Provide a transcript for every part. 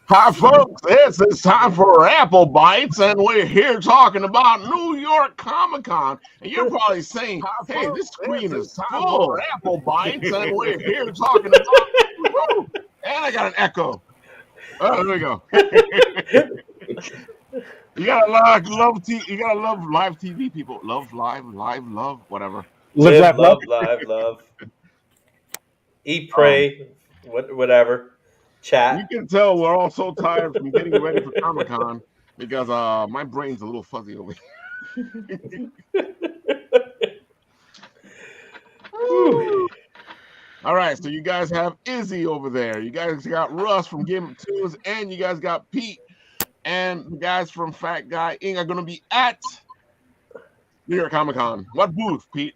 Hi, folks. It's time for Apple Bites, and we're here talking about New York Comic Con. And you're probably saying, hey, this screen is full. Apple Bites, and we're here talking about. Woo! And I got an echo. Oh, there we go. You gotta you gotta love live TV, people. Love love, whatever. Live, Live, laugh, love, love. Eat, pray, whatever. Chat. You can tell we're all so tired from getting ready for Comic Con because my brain's a little fuzzy over here. All right, so you guys have Izzy over there. You guys got Russ from Game of Toons, and you guys got Pete. And the guys from Fat Guy Inc. are going to be at New York Comic Con. What booth, Pete?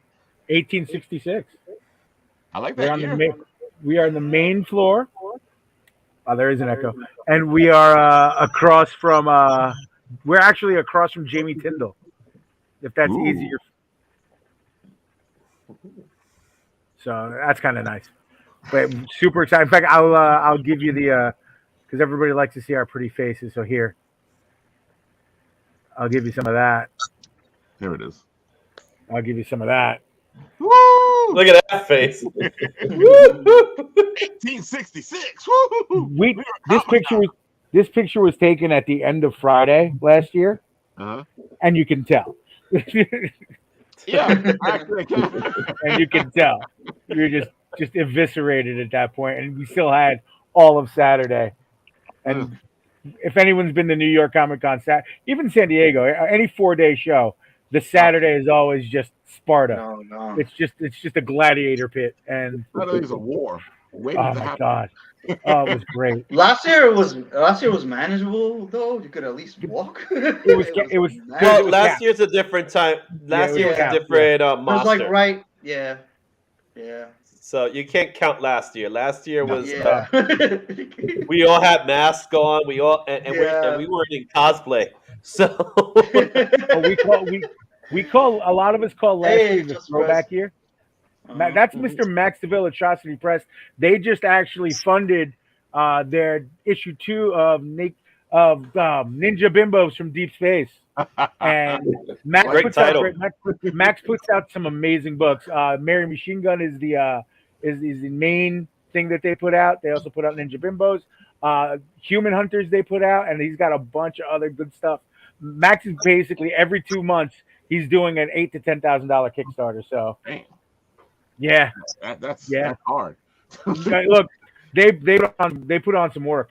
1866. I like that year. We are on the main floor. Oh, there is an echo. And we are across from, we're actually across from Jamie Tyndall, if that's Ooh. easier. So that's kind of nice. But super excited. In fact, I'll give you the, because everybody likes to see our pretty faces. So here, I'll give you some of that. There it is. I'll give you some of that. Woo! Look at that face. 1866. Woo! This picture was taken at the end of Friday last year, and you can tell. Yeah, actually, I can. And you can tell you're just eviscerated at that point, and we still had all of Saturday. And if anyone's been to New York Comic Con, even San Diego, any 4-day show, the Saturday is always just Sparta. No. It's just a gladiator pit, and Saturday's a war. Oh my god! Oh, it was great. Last year was manageable though. You could at least walk. It was Well, last year's a different time. Last year was a different It was monster. like yeah. So you can't count last year. Last year was Yeah. we all had masks on. We all and we weren't in cosplay. So we call a lot of us call last year the just throwback year. That's Mr. Max DeVille Atrocity Press. They just actually funded their issue 2 of Ninja Bimbos from Deep Space, and Max puts out some amazing books. Mary Machine Gun is the main thing that they put out. They also put out Ninja Bimbos, Human Hunters they put out, and he's got a bunch of other good stuff. Max is basically every 2 months he's doing an $8,000 to $10,000 Kickstarter. So. Damn. Yeah, that's hard. Look, they put on some work.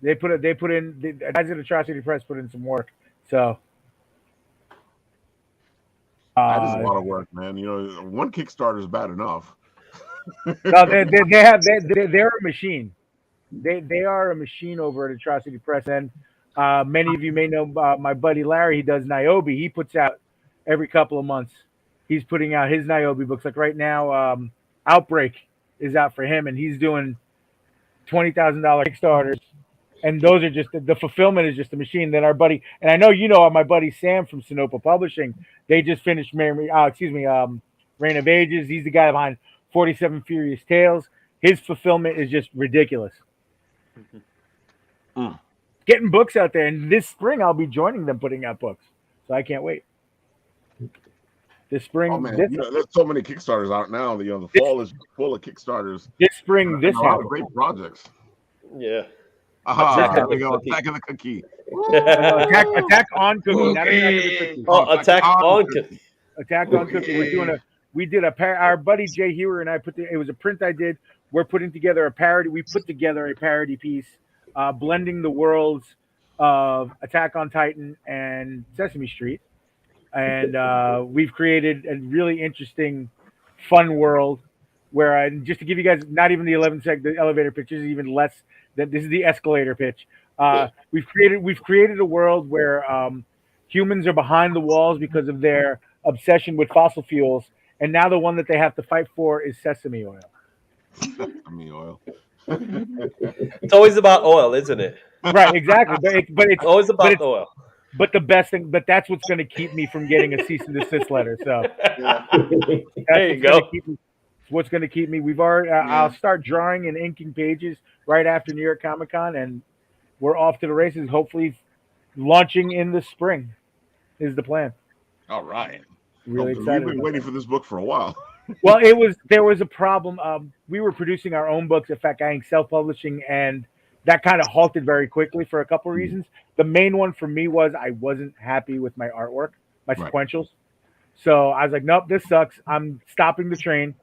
They put in the guys at Atrocity Press put in some work. So that is a lot of work, man. You know, one Kickstarter is bad enough. No, they're a machine. They are a machine over at Atrocity Press, and many of you may know my buddy Larry. He does Niobe. He puts out every couple of months. He's putting out his Niobe books. Like right now, Outbreak is out for him, and he's doing $20,000 Kickstarters. And those are just the fulfillment is just a machine. Then our buddy, and I know you know my buddy Sam from Sinopa Publishing. They just finished Reign of Ages. He's the guy behind 47 Furious Tales. His fulfillment is just ridiculous. Getting books out there, and this spring I'll be joining them putting out books. So I can't wait. This spring, there's so many Kickstarters out now. The fall is full of Kickstarters. This spring, a lot of great projects. Yeah. There we go. Attack of the Cookie. Attack on Cookie. Not Cookie. Oh, Attack on Cookie. Attack on Cookie. We did our buddy Jay Hewer and I it was a print I did. We're putting together a parody. We put together a parody piece, blending the worlds of Attack on Titan and Sesame Street. And we've created a really interesting, fun world where, just to give you guys, not even the the elevator pitch, this is even less. This is the escalator pitch. We've created a world where humans are behind the walls because of their obsession with fossil fuels, and now the one that they have to fight for is sesame oil. Sesame oil. It's always about oil, isn't it? Right, exactly. But it's always about oil. But the best thing, that's what's going to keep me from getting a cease and desist letter. So there you go. It's what's going to keep me. I'll start drawing and inking pages right after New York Comic Con, and we're off to the races. Hopefully, launching in the spring is the plan. All right. Really excited. We've been waiting for this book for a while. Well, there was a problem. We were producing our own books at Fat Guy Inc. self-publishing, and that kind of halted very quickly for a couple of reasons. The main one for me was I wasn't happy with my artwork, my sequentials. So I was like, nope, this sucks. I'm stopping the train.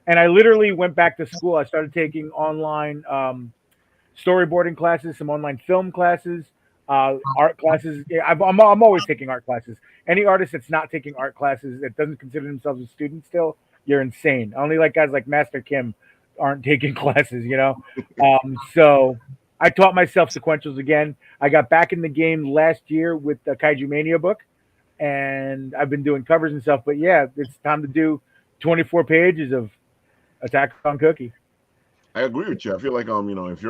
And I literally went back to school. I started taking online storyboarding classes, some online film classes, art classes. I'm always taking art classes. Any artist that's not taking art classes, that doesn't consider themselves a student still, you're insane. Only like guys like Master Kim aren't taking classes, you know? So I taught myself sequentials again. I got back in the game last year with the Kaiju Mania book, and I've been doing covers and stuff. But yeah, it's time to do 24 pages of Attack on Cookie. I agree with you. I feel like if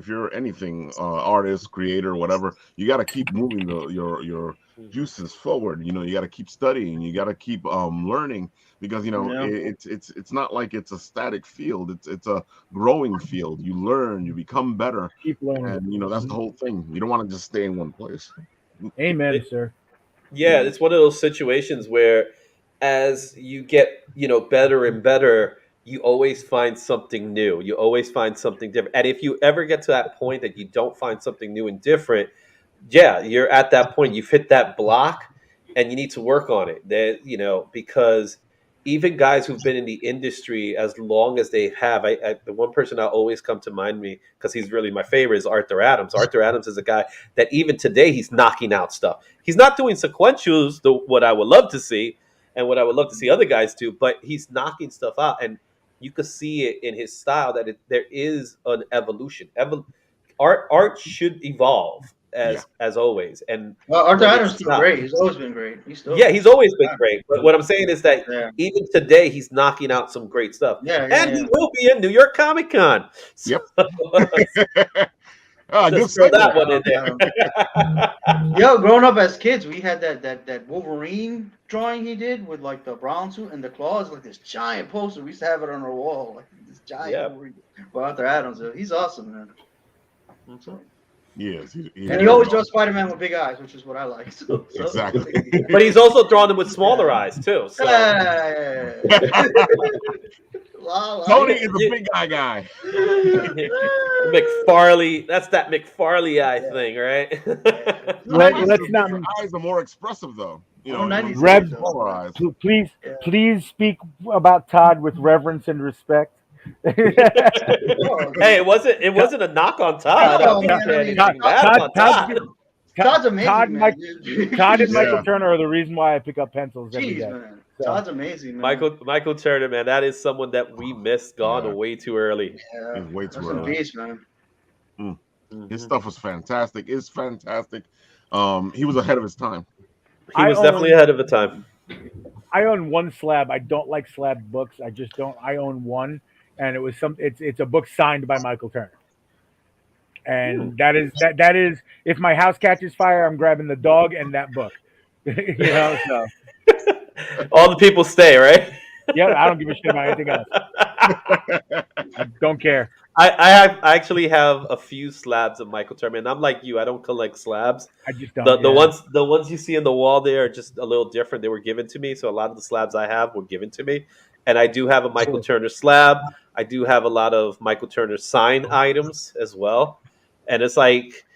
you're anything, artist, creator, whatever, you got to keep moving your juices forward. You got to keep studying. You got to keep learning, because it's not like it's a static field. It's a growing field. You learn, you become better. Keep learning, and that's the whole thing. You don't want to just stay in one place. Amen, sir. Yeah, it's one of those situations where, as you get better and better, you always find something new. You always find something different. And if you ever get to that point that you don't find something new and different, yeah, you're at that point. You've hit that block, and you need to work on it. Because even guys who've been in the industry as long as they have, the one person I always come to mind me, because he's really my favorite, is Arthur Adams. Arthur Adams is a guy that even today he's knocking out stuff. He's not doing sequentials, what I would love to see, and what I would love to see other guys do, but he's knocking stuff out, and you could see it in his style that there is an evolution. Art should evolve as always. And Arthur Adams is great. He's always been great. He's always been great. But what I'm saying is that even today he's knocking out some great stuff. He will be in New York Comic Con. Yep. Just throw that one in there. Yo, growing up as kids, we had that Wolverine drawing he did with like the brown suit and the claws, like this giant poster. We used to have it on our wall, like this giant Wolverine. But Arthur Adams, he's awesome, man. Yes, and he always draws Spider-Man with big eyes, which is what I like. Exactly. But he's also drawn them with smaller eyes too. So. Tony is a big guy. McFarley, that's that McFarley eye thing, right? Let's not. Eyes are more expressive, though. Rev, please speak about Todd with reverence and respect. Hey, it wasn't a knock on Todd. Todd's amazing. Todd and Michael Turner are the reason why I pick up pencils every day. Man. Todd's amazing, man. Michael Turner, man, that is someone that we missed, gone way too early. Yeah, way too early. Beast, man. His stuff was fantastic. It's fantastic. He was ahead of his time. He was definitely ahead of the time. I own one slab. I don't like slab books. I just don't. I own one, and it was it's a book signed by Michael Turner. And that is if my house catches fire, I'm grabbing the dog and that book. So all the people stay, right? Yeah, I don't give a shit about anything else. I don't care. I actually have a few slabs of Michael Turner, and I'm like you. I don't collect slabs. I just don't. The ones you see in the wall there are just a little different. They were given to me, so a lot of the slabs I have were given to me. And I do have a Michael Turner slab. I do have a lot of Michael Turner sign items as well. And it's like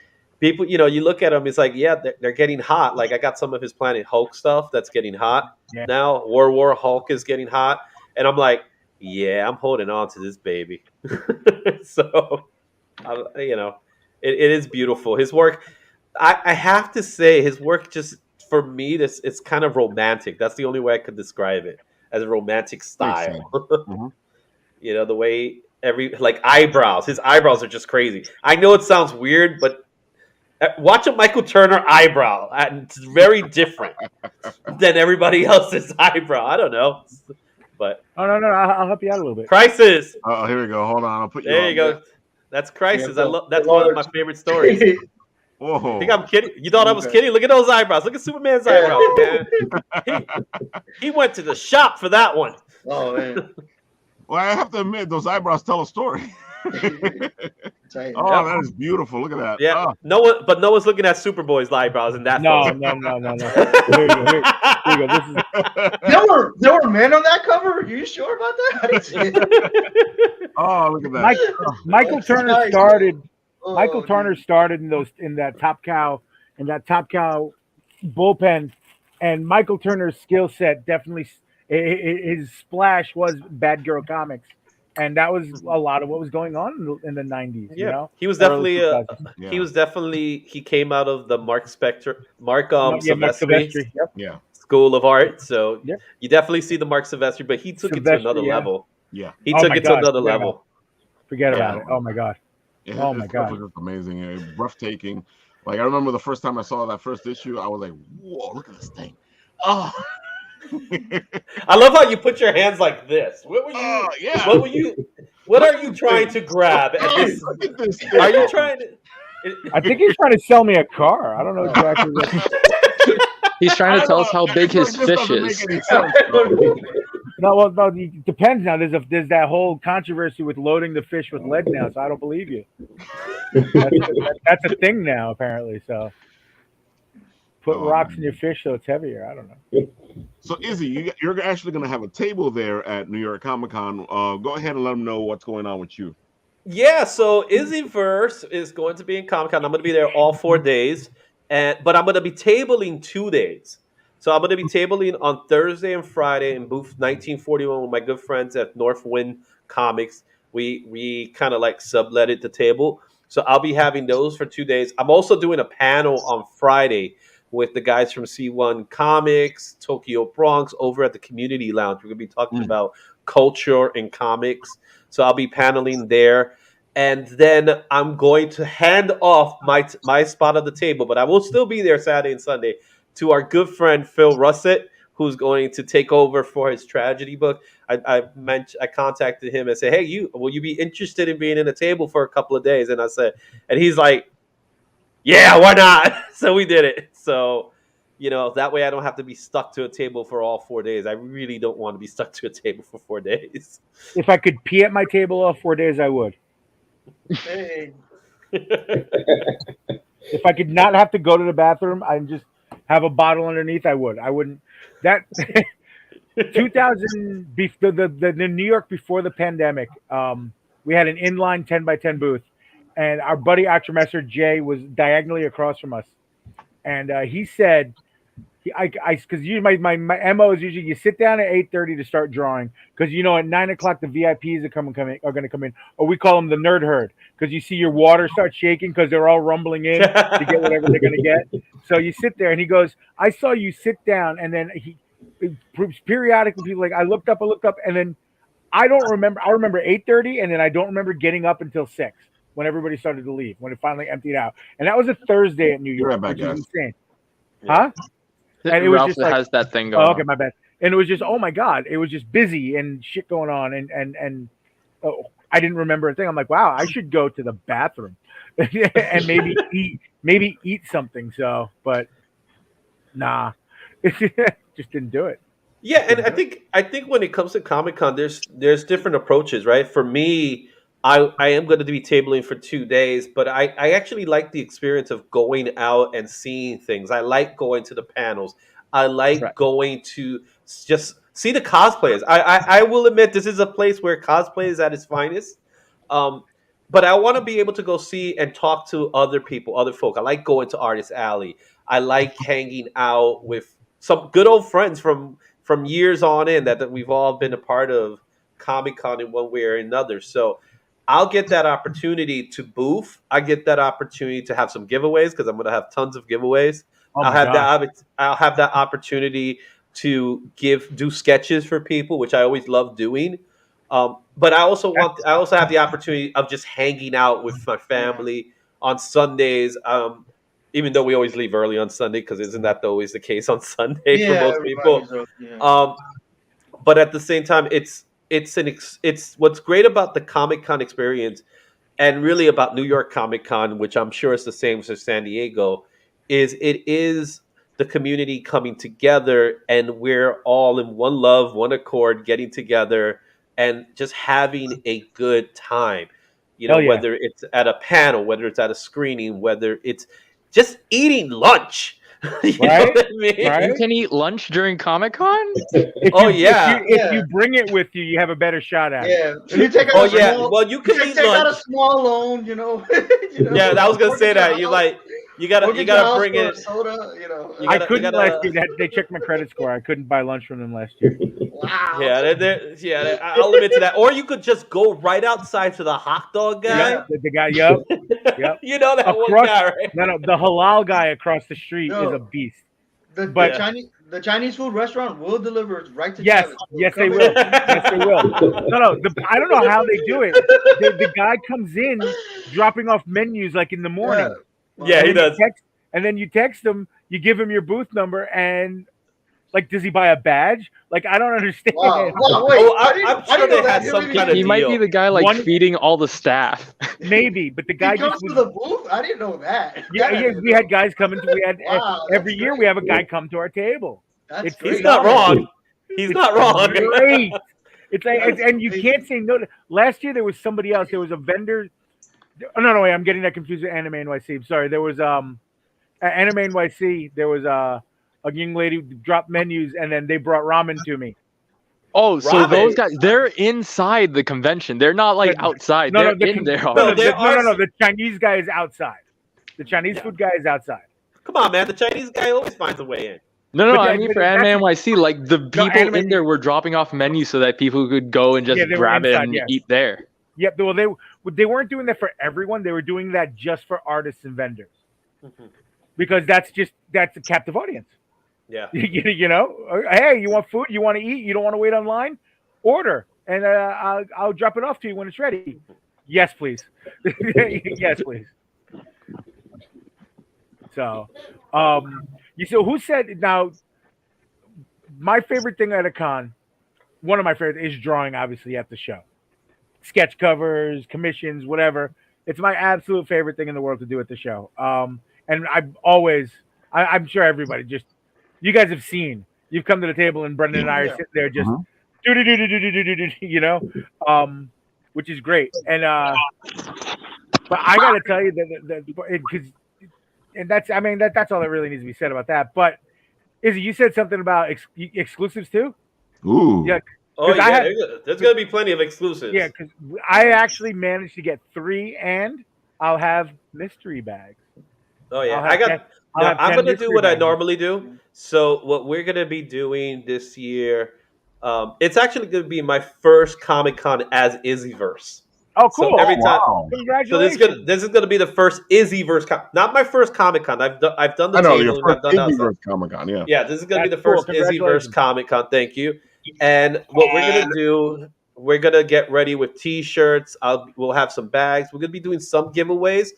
people, you look at them, it's like, yeah, they're getting hot. Like I got some of his Planet Hulk stuff that's getting hot now. War Hulk is getting hot. And I'm like, yeah, I'm holding on to this baby. So, it is beautiful. His work, I have to say, his work just, for me, it's kind of romantic. That's the only way I could describe it, as a romantic style. Mm-hmm. The way eyebrows. His eyebrows are just crazy. I know it sounds weird, but watch a Michael Turner eyebrow. It's very different than everybody else's eyebrow. I don't know. But no, I'll help you out a little bit. Crisis. Oh, here we go. Hold on, I'll put you. There you go. That's Crisis. That's one of my favorite stories. Whoa. I think I'm kidding. You thought I was kidding? Look at those eyebrows. Look at Superman's eyebrows, man. He went to the shop for that one. Oh man. Well, I have to admit, those eyebrows tell a story. Oh, that is beautiful. Look at that. Yeah. Oh. No one's looking at Superboy's eyebrows in that photo. No. Here you go. This is... There were men on that cover? Are you sure about that? I didn't see it. Oh, look at that. Michael Turner started. Michael Turner started in that Top Cow bullpen, and Michael Turner's skill set definitely, his splash was Bad Girl Comics, and that was a lot of what was going on in the 90s. Yeah, you know? he was definitely he came out of the Mark Silvestri School of Art, so you definitely see the Mark Silvestri, but he took it to another level. Yeah, he took it to another level. Forget about it. Oh my god. Yeah, oh my god, it's amazing, breathtaking. Like I remember the first time I saw that first issue, I was like, "Whoa, look at this thing!" Oh, I love how you put your hands like this. What were you? What were you? What are you trying to grab? Look at this are you trying to? I think he's trying to sell me a car. I don't know exactly what. He's trying to tell us how big his fish is. No, it depends now. There's that whole controversy with loading the fish with lead now, so I don't believe you. That's a thing now, apparently. So put rocks in your fish so it's heavier. I don't know. So Izzy, you're actually going to have a table there at New York Comic Con. Go ahead and let them know what's going on with you. Yeah, so Izzyverse is going to be in Comic Con. I'm going to be there all 4 days, but I'm going to be tabling 2 days. So I'm going to be tabling on Thursday and Friday in booth 1941 with my good friends at Northwind Comics. We kind of like subletted the table. So I'll be having those for 2 days. I'm also doing a panel on Friday with the guys from C1 Comics, Tokyo Bronx, over at the Community Lounge. We're going to be talking about culture and comics. So I'll be paneling there. And then I'm going to hand off my spot at the table, but I will still be there Saturday and Sunday, to our good friend Phil Russett, who's going to take over for his tragedy book. I contacted him and said, "Hey, will you be interested in being in a table for a couple of days?" And he's like, "Yeah, why not?" So we did it. So, that way I don't have to be stuck to a table for all 4 days. I really don't want to be stuck to a table for 4 days. If I could pee at my table all 4 days, I would. Hey. If I could not have to go to the bathroom, I'd just have a bottle underneath, I would. I wouldn't. That 2000, the New York before the pandemic, we had an inline 10x10 booth, and our buddy Actromesser Jay was diagonally across from us, and he said, because my MO is usually you sit down at 8:30 to start drawing, because at 9 o'clock the VIPs are going to come in, or we call them the nerd herd, because you see your water start shaking because they're all rumbling in to get whatever they're going to get. So you sit there, and he goes, "I saw you sit down," and then he periodically people like I looked up, and then I don't remember. I remember 8:30, and then I don't remember getting up until 6 when everybody started to leave, when it finally emptied out, and that was a Thursday at New York, which is insane. Huh? And it was just has that thing going. Oh, okay, my bad. And it was just, oh my god, it was just busy and shit going on, and I didn't remember a thing. I'm like, wow, I should go to the bathroom and maybe eat something. So, but nah, just didn't do it. Yeah, and I think when it comes to Comic-Con, there's different approaches, right? For me, I am going to be tabling for 2 days, but I actually like the experience of going out and seeing things. I like going to the panels. I like going to just see the cosplayers. I will admit this is a place where cosplay is at its finest. But I want to be able to go see and talk to other people, other folk. I like going to Artist Alley. I like hanging out with some good old friends from years on in that we've all been a part of Comic-Con in one way or another. So I'll get that opportunity to booth. I get that opportunity to have some giveaways because I'm going to have tons of giveways. I'll have that opportunity to do sketches for people, which I always love doing. But I also have the opportunity of just hanging out with my family on Sundays. Even though we always leave early on Sunday, because isn't that always the case on Sunday for most people? But at the same time, it's what's great about the Comic-Con experience, and really about New York Comic-Con, which I'm sure is the same for San Diego, is it is the community coming together, and we're all in one love, one accord, getting together and just having a good time. You know, whether it's at a panel, whether it's at a screening, whether it's just eating lunch. You know what I mean? Right? You can eat lunch during Comic-Con? If you bring it with you, you have a better shot at it. Yeah. If you take well, you can eat lunch. Take out a small loan, you know. Yeah, I was gonna say that. You gotta bring it. Soda, you know. I couldn't last year. They checked my credit score. I couldn't buy lunch from them last year. Wow. Yeah, I'll admit to that. Or you could just go right outside to the hot dog guy. Yeah, the guy, yep. You know that one guy, right? No, the halal guy across the street is a beast. The Chinese food restaurant will deliver right to China. Yes, they will. Yes, they will. No. I don't know how they do it. The guy comes in dropping off menus like in the morning. Yeah, he does. And then you text him, you give him your booth number, and like, does he buy a badge? Like, I don't understand. Wow, wait, I'm sure they had some kind of He deal. might be the guy feeding all the staff. Maybe, but the guy comes to the booth. I didn't know that. Yeah, we had guys coming to. Every year we have a guy come to our table. He's not wrong. He's not wrong. Great. It's like, and you can't say no. Last year there was somebody else. There was a vendor. Oh, no, wait, I'm getting that confused with Anime NYC. Sorry, there was at Anime NYC. There was a young lady who dropped menus, and then they brought ramen to me. Oh, so those guys, they're inside the convention. They're not like outside. They're in there. No, the Chinese guy is outside. The Chinese food guy is outside. Come on, man. The Chinese guy always finds a way in. No, I mean for Anime NYC, like the people in there were dropping off menus so that people could go and just grab it and eat there. Yep. Well, they weren't doing that for everyone. They were doing that just for artists and vendors, because that's a captive audience. Yeah. You know, hey, you want food? You want to eat? You don't want to wait online? Order, and I'll drop it off to you when it's ready. Yes, please. Yes, please. So, so who said now? My favorite thing at a con, one of my favorite, is drawing. Obviously, at the show, sketch covers, commissions, whatever. It's my absolute favorite thing in the world to do at the show. And I'm sure everybody just. You guys have seen. You've come to the table, and Brendan and I are sitting there just you know, which is great. And but I got to tell you that because, and that's all that really needs to be said about that. But Izzy, you said something about exclusives too. Ooh. Yeah. Oh yeah, there's gonna be plenty of exclusives. Yeah, because I actually managed to get 3, and I'll have mystery bags. Oh yeah, I'm going to do what I normally do. So what we're going to be doing this year, it's actually going to be my first Comic-Con as Izzyverse. Oh, cool. So every time, Congratulations. So this is going to be the first Izzyverse, not my first Comic-Con. I've done the table. I've done Izzyverse Comic-Con, yeah. Yeah, this is going to be the first Izzyverse Comic-Con. Thank you. And what we're going to do, we're going to get ready with T-shirts. We'll have some bags. We're going to be doing some giveaways.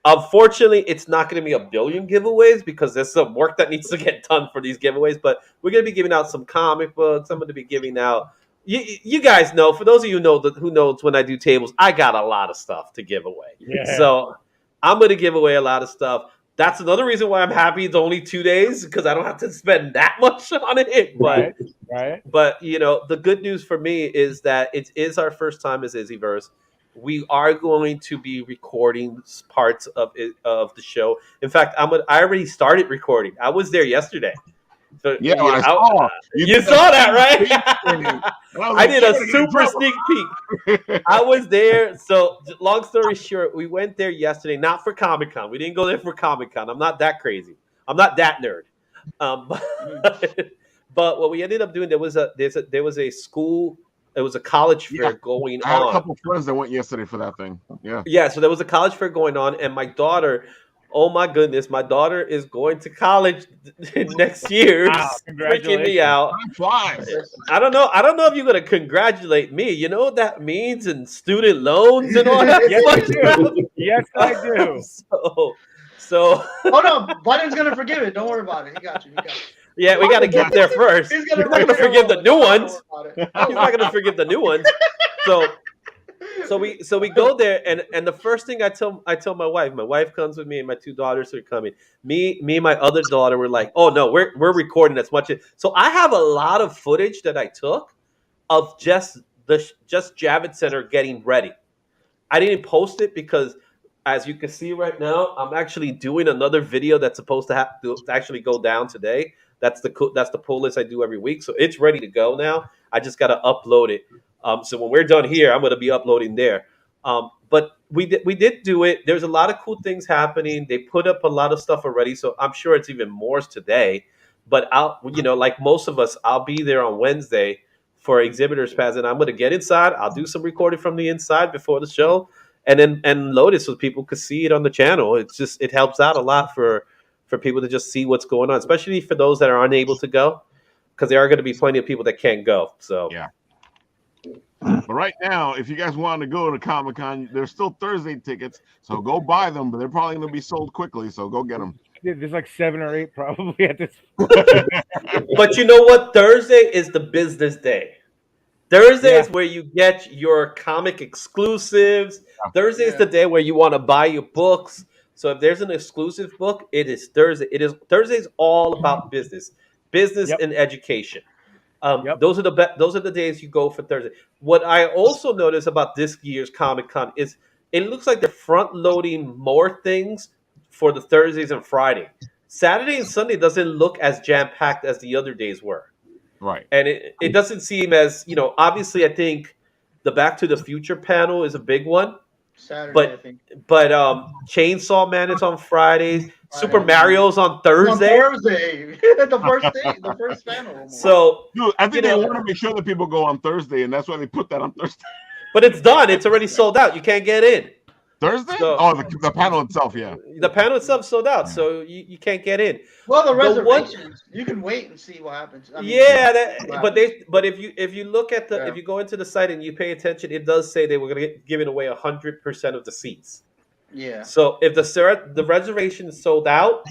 Unfortunately, it's not going to be a billion giveaways because there's some work that needs to get done for these giveaways. But we're going to be giving out some comic books. I'm going to be giving out. You guys know. For those of you who knows when I do tables, I got a lot of stuff to give away. Yeah. So I'm going to give away a lot of stuff. That's another reason why I'm happy it's only 2 days, because I don't have to spend that much on it. But, right. But you know, the good news for me is that it is our first time as Izzyverse. We are going to be recording parts of the show. In fact, I already started recording. I was there yesterday. So, yeah, I saw. You saw that, right? I did a super sneak peek. I was there. So, long story short, we went there yesterday, not for Comic-Con. We didn't go there for Comic-Con. I'm not that crazy. I'm not that nerd. But what we ended up doing, there was a school. It was a college fair going on. I had a couple friends that went yesterday for that thing. Yeah. Yeah, so there was a college fair going on, and my daughter, oh my goodness, my daughter is going to college next year. Wow, freaking me out. I don't know if you're gonna congratulate me. You know what that means in student loans and all that? Yes, I do. Yes, I do. So oh no, Biden's gonna forgive it. Don't worry about it. He got you. Yeah, we got to get there first. He's not going to forgive the new ones. He's not going to forgive the new ones. So we go there, and the first thing I tell my wife comes with me, and my 2 daughters are coming. Me and my other daughter were like, oh no, we're recording as much. So I have a lot of footage that I took of just the Just Javits Center getting ready. I didn't post it because, as you can see right now, I'm actually doing another video that's supposed to have to actually go down today. That's the pull list I do every week, so it's ready to go now. I just got to upload it. So when we're done here, I'm going to be uploading there. But we did do it. There's a lot of cool things happening. They put up a lot of stuff already, so I'm sure it's even more today. But like most of us, I'll be there on Wednesday for Exhibitors Pass, and I'm going to get inside. I'll do some recording from the inside before the show, and load it so people could see it on the channel. It helps out a lot for people to just see what's going on, especially for those that are unable to go, because there are going to be plenty of people that can't go. So yeah. But right now, if you guys want to go to Comic-Con, there's still Thursday tickets, so go buy them. But they're probably going to be sold quickly, so go get them. There's like 7 or 8 probably at this. But you know what? Thursday is the business day. Thursday is where you get your comic exclusives. Thursday is the day where you want to buy your books. So if there's an exclusive book, it is Thursday. Thursday's all about business and education. Those are the days you go for Thursday. What I also noticed about this year's Comic-Con is it looks like they're front loading more things for the Thursdays and Friday. Saturday and Sunday doesn't look as jam packed as the other days were. Right. And it doesn't seem as, obviously I think the Back to the Future panel is a big one. Saturday, I think. But Chainsaw Man is on Fridays. Super Mario's on Thursday. The first panel. So, dude, I think they want to make sure that people go on Thursday, and that's why they put that on Thursday. But it's done. It's already sold out. You can't get in. Thursday? So, the panel itself, yeah. The panel itself sold out, so you can't get in. Well, the reservations, you can wait and see what happens. But if you look at if you go into the site and you pay attention, it does say they were going to get giving away 100% of the seats. Yeah. So if the reservation is sold out,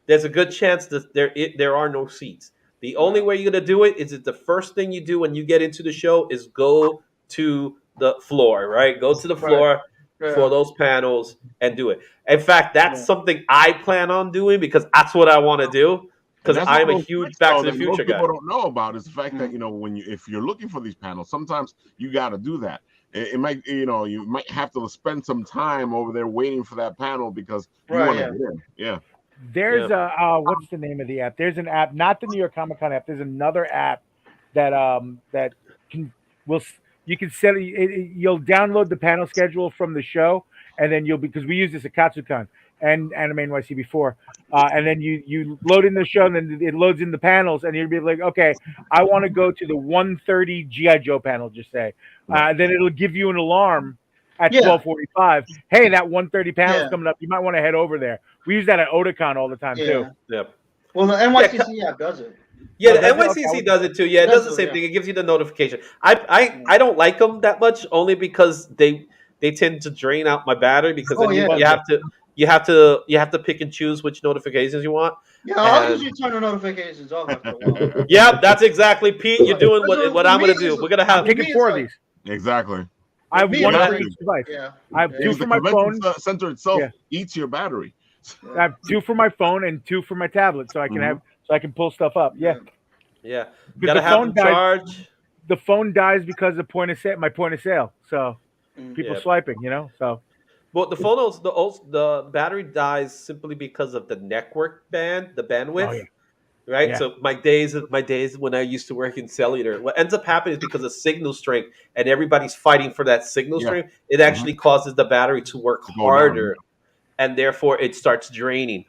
there's a good chance that there are no seats. The only way you're going to do it is the first thing you do when you get into the show is go to the floor, right? Go to the floor. For those panels and do it. In fact, that's something I plan on doing because that's what I want to do. Because I'm a huge Back to the Future guy. What people don't know about is the fact that if you're looking for these panels, sometimes you got to do that. It might you might have to spend some time over there waiting for that panel because you want to get in. Yeah. There's what's the name of the app? There's an app, not the New York Comic Con app. There's another app that you can set it. You'll download the panel schedule from the show, and then because we used this at Katsucon and Anime NYC before, and then you load in the show, and then it loads in the panels, and you'll be like, okay, I want to go to the 1:30 GI Joe panel. Just say, then it'll give you an alarm at 12:45. Hey, that 1:30 panel is coming up. You might want to head over there. We use that at Otakon all the time too. Yeah. Well, the NYCC app does it. Yeah, the NYCC does it too. Yeah, it does the same thing. It gives you the notification. I don't like them that much, only because they tend to drain out my battery because you have to pick and choose which notifications you want. Yeah, I'll usually turn the notifications off after a while. Yeah, that's exactly, Pete. You're doing what I'm gonna do. We're gonna have taken 4 of these. Exactly. I have one on each device. Yeah. I have 2 for my phone. Center itself eats your battery. I have 2 for my phone and 2 for my tablet, so I can pull stuff up. Yeah. Yeah. You gotta have them charge. The phone dies because of my point of sale. So people swiping, so. Well, the phone the battery dies simply because of the network bandwidth. Oh, yeah. Right. Yeah. So my days when I used to work in cellular, what ends up happening is because of signal strength and everybody's fighting for that signal strength, it actually causes the battery to work harder, and therefore it starts draining.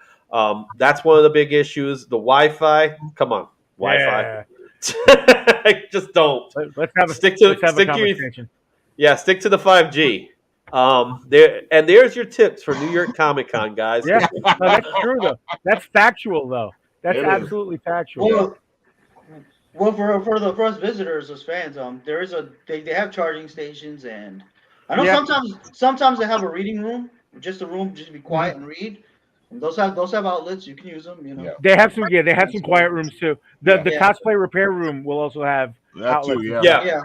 That's one of the big issues. The Wi-Fi, come on, Wi-Fi. Yeah. Just don't. Let's have a conversation. Stick to the 5G. There's your tips for New York Comic Con, guys. Yeah, no, that's true though. That's factual though. That's absolutely factual. Well, for the first visitors as fans, they have charging stations, and I know sometimes they have a reading room, just to be quiet and read. And those have outlets, you can use them. They have some quiet rooms too. The cosplay repair room will also have outlets. Too, yeah.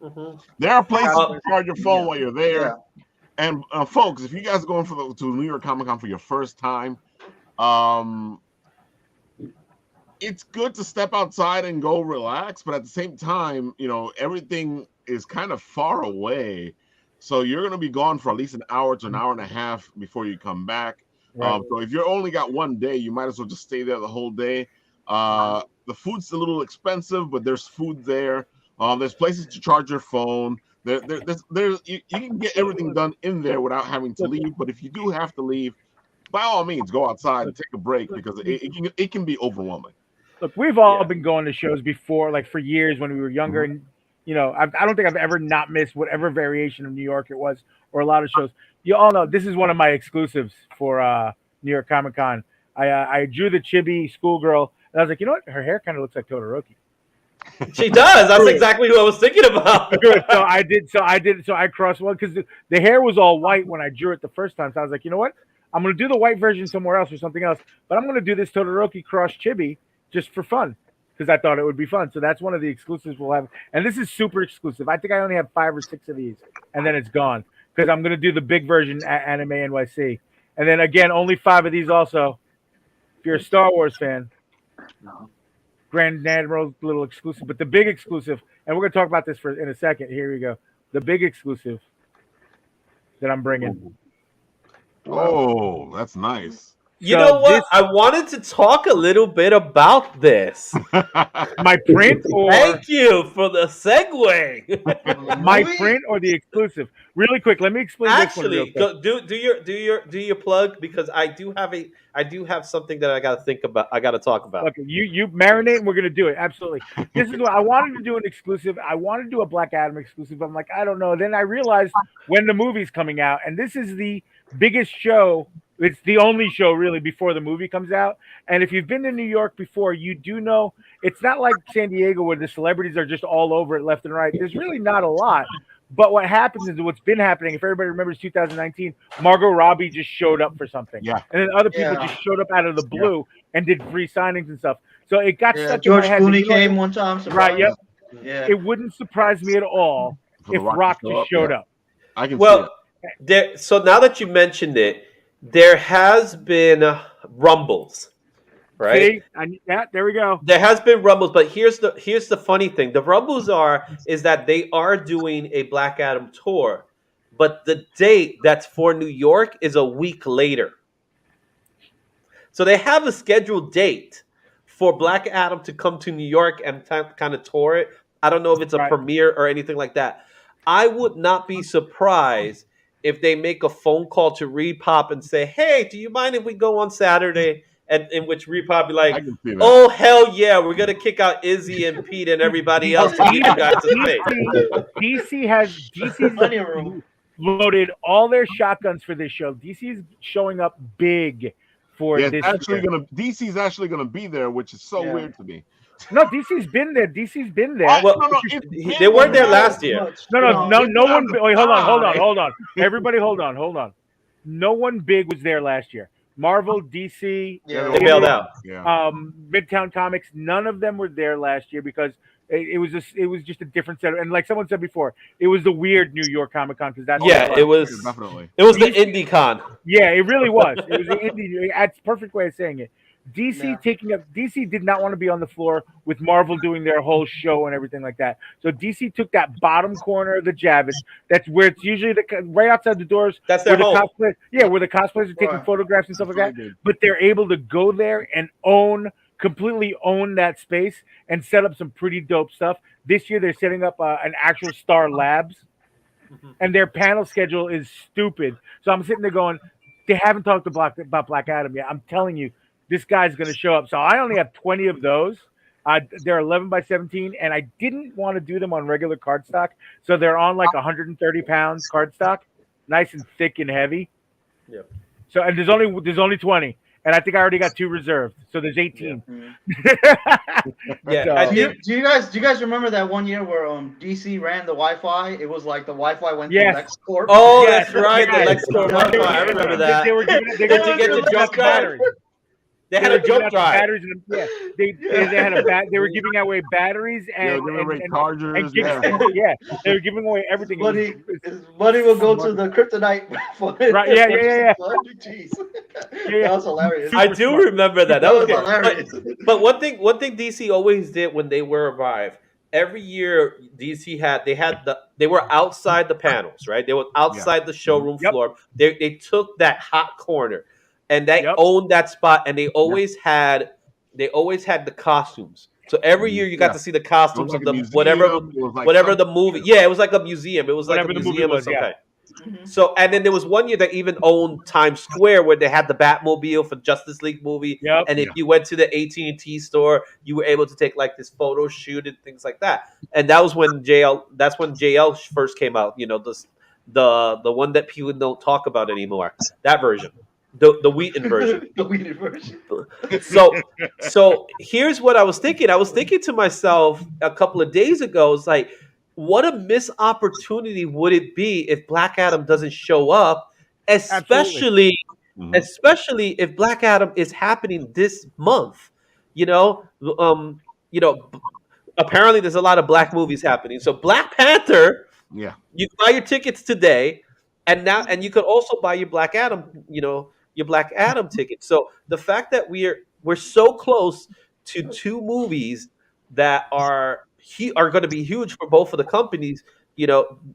Mm-hmm. There are places to charge your phone while you're there. Yeah. And folks, if you guys are going to New York Comic Con for your first time, it's good to step outside and go relax, but at the same time, everything is kind of far away, so you're going to be gone for at least an hour to an hour and a half before you come back. Right. So if you only got one day, you might as well just stay there the whole day. The food's a little expensive, but there's food there. There's places to charge your phone. You can get everything done in there without having to leave. But if you do have to leave, by all means, go outside and take a break because it can be overwhelming. Look, we've all been going to shows before, like for years when we were younger, and I don't think I've ever not missed whatever variation of New York it was, or a lot of shows. You all know this is one of my exclusives for New York Comic Con. I drew the chibi schoolgirl, and I was like, you know what? Her hair kind of looks like Todoroki. She does. That's exactly who I was thinking about. Good. So I crossed one because the hair was all white when I drew it the first time. So I was like, you know what? I'm going to do the white version somewhere else or something else, but I'm going to do this Todoroki cross chibi just for fun because I thought it would be fun. So that's one of the exclusives we'll have. And this is super exclusive. I think I only have 5 or 6 of these, and then it's gone because I'm going to do the big version at Anime NYC. And then again, only 5 of these also. If you're a Star Wars fan, Grand Admiral's little exclusive, but the big exclusive, and we're going to talk about this in a second. Here we go. The big exclusive that I'm bringing. Oh, that's nice. You know what? I wanted to talk a little bit about this. My print? Thank you for the segue. My print or the exclusive? Really quick, let me explain Actually, this one real quick. do your plug because I do have something that I got to think about. I got to talk about. Okay, you marinate and we're gonna do it. Absolutely. This is what I wanted to do, an exclusive. I wanted to do a Black Adam exclusive. I'm like, I don't know. Then I realized when the movie's coming out, and this is the biggest show. It's the only show really before the movie comes out. And if you've been to New York before, you do know it's not like San Diego where the celebrities are just all over it left and right. There's really not a lot. But what happens is what's been happening, if everybody remembers 2019, Margot Robbie just showed up for something. Yeah. And then other people just showed up out of the blue and did free signings and stuff. So it got stuck George in my head. Clooney came one time. Right, yep. Yeah. It wouldn't surprise me at all if Rock just showed up. I can see it. So now that you mentioned it, there has been rumbles, right? See? There we go. There has been rumbles, but here's the funny thing: the rumbles is that they are doing a Black Adam tour, but the date that's for New York is a week later. So they have a scheduled date for Black Adam to come to New York and kind of tour it. I don't know if it's a premiere or anything like that. I would not be surprised if they make a phone call to Repop and say, hey, do you mind if we go on Saturday? And in which Repop be like, oh, hell yeah, we're going to kick out Izzy and Pete and everybody else to get you guys to pay. DC loaded all their shotguns for this show. DC is showing up big for this. DC's actually going to be there, which is so weird to me. No, DC's been there. They weren't there last year. No one. Wait, hold on. Everybody, hold on. No one big was there last year. Marvel, DC, they bailed out. Midtown Comics, none of them were there last year because it was just a different set. And like someone said before, it was the weird New York Comic Con because that's it was definitely. It was the Indie Con. Yeah, it really was. It was the indie. That's the perfect way of saying it. DC did not want to be on the floor with Marvel doing their whole show and everything like that. So DC took that bottom corner of the Javits. That's where it's usually right outside the doors. That's their home. Where the cosplayers are taking photographs and stuff like that. But they're able to go there and completely own that space and set up some pretty dope stuff. This year they're setting up an actual Star Labs, and their panel schedule is stupid. So I'm sitting there going, they haven't talked about Black Adam yet. I'm telling you. This guy's going to show up. So I only have 20 of those. They're 11 by 17, and I didn't want to do them on regular cardstock. So they're on like 130 pounds cardstock, nice and thick and heavy. Yep. So and there's only 20, and I think I already got 2 reserved. So there's 18. Yeah. Do you guys remember that one year where DC ran the Wi-Fi? It was like the Wi-Fi went to LexCorp. Oh, that's right, the LexCorp Wi-Fi. I remember that. They were giving the jump batteries. They had a jump drive. Batteries they were giving away batteries and chargers. They were giving away everything. Buddy will go to the kryptonite for it. Right? Yeah. Jeez. That was hilarious. I do remember that. That was hilarious. But one thing DC always did when they were revived, every year DC they were outside the panels, right? They were outside the showroom floor. They took that hot corner, and they owned that spot. And they always had the costumes. So every year you got to see the costumes of the whatever the movie. Yeah, it was like a museum. It was like a museum of some kind. So, and then there was one year that even owned Times Square, where they had the Batmobile for Justice League movie. And if you went to the AT&T store, you were able to take like this photo shoot and things like that. And that was when JL first came out. You know, the one that people don't talk about anymore. That version. The Wheaton version. The Wheaton version. So here's what I was thinking. I was thinking to myself a couple of days ago, it's like, what a missed opportunity would it be if Black Adam doesn't show up, especially if Black Adam is happening this month. Apparently there's a lot of black movies happening. So Black Panther, you can buy your tickets today, and you could also buy your Black Adam, your Black Adam ticket. So the fact that we're so close to two movies that are going to be huge for both of the companies.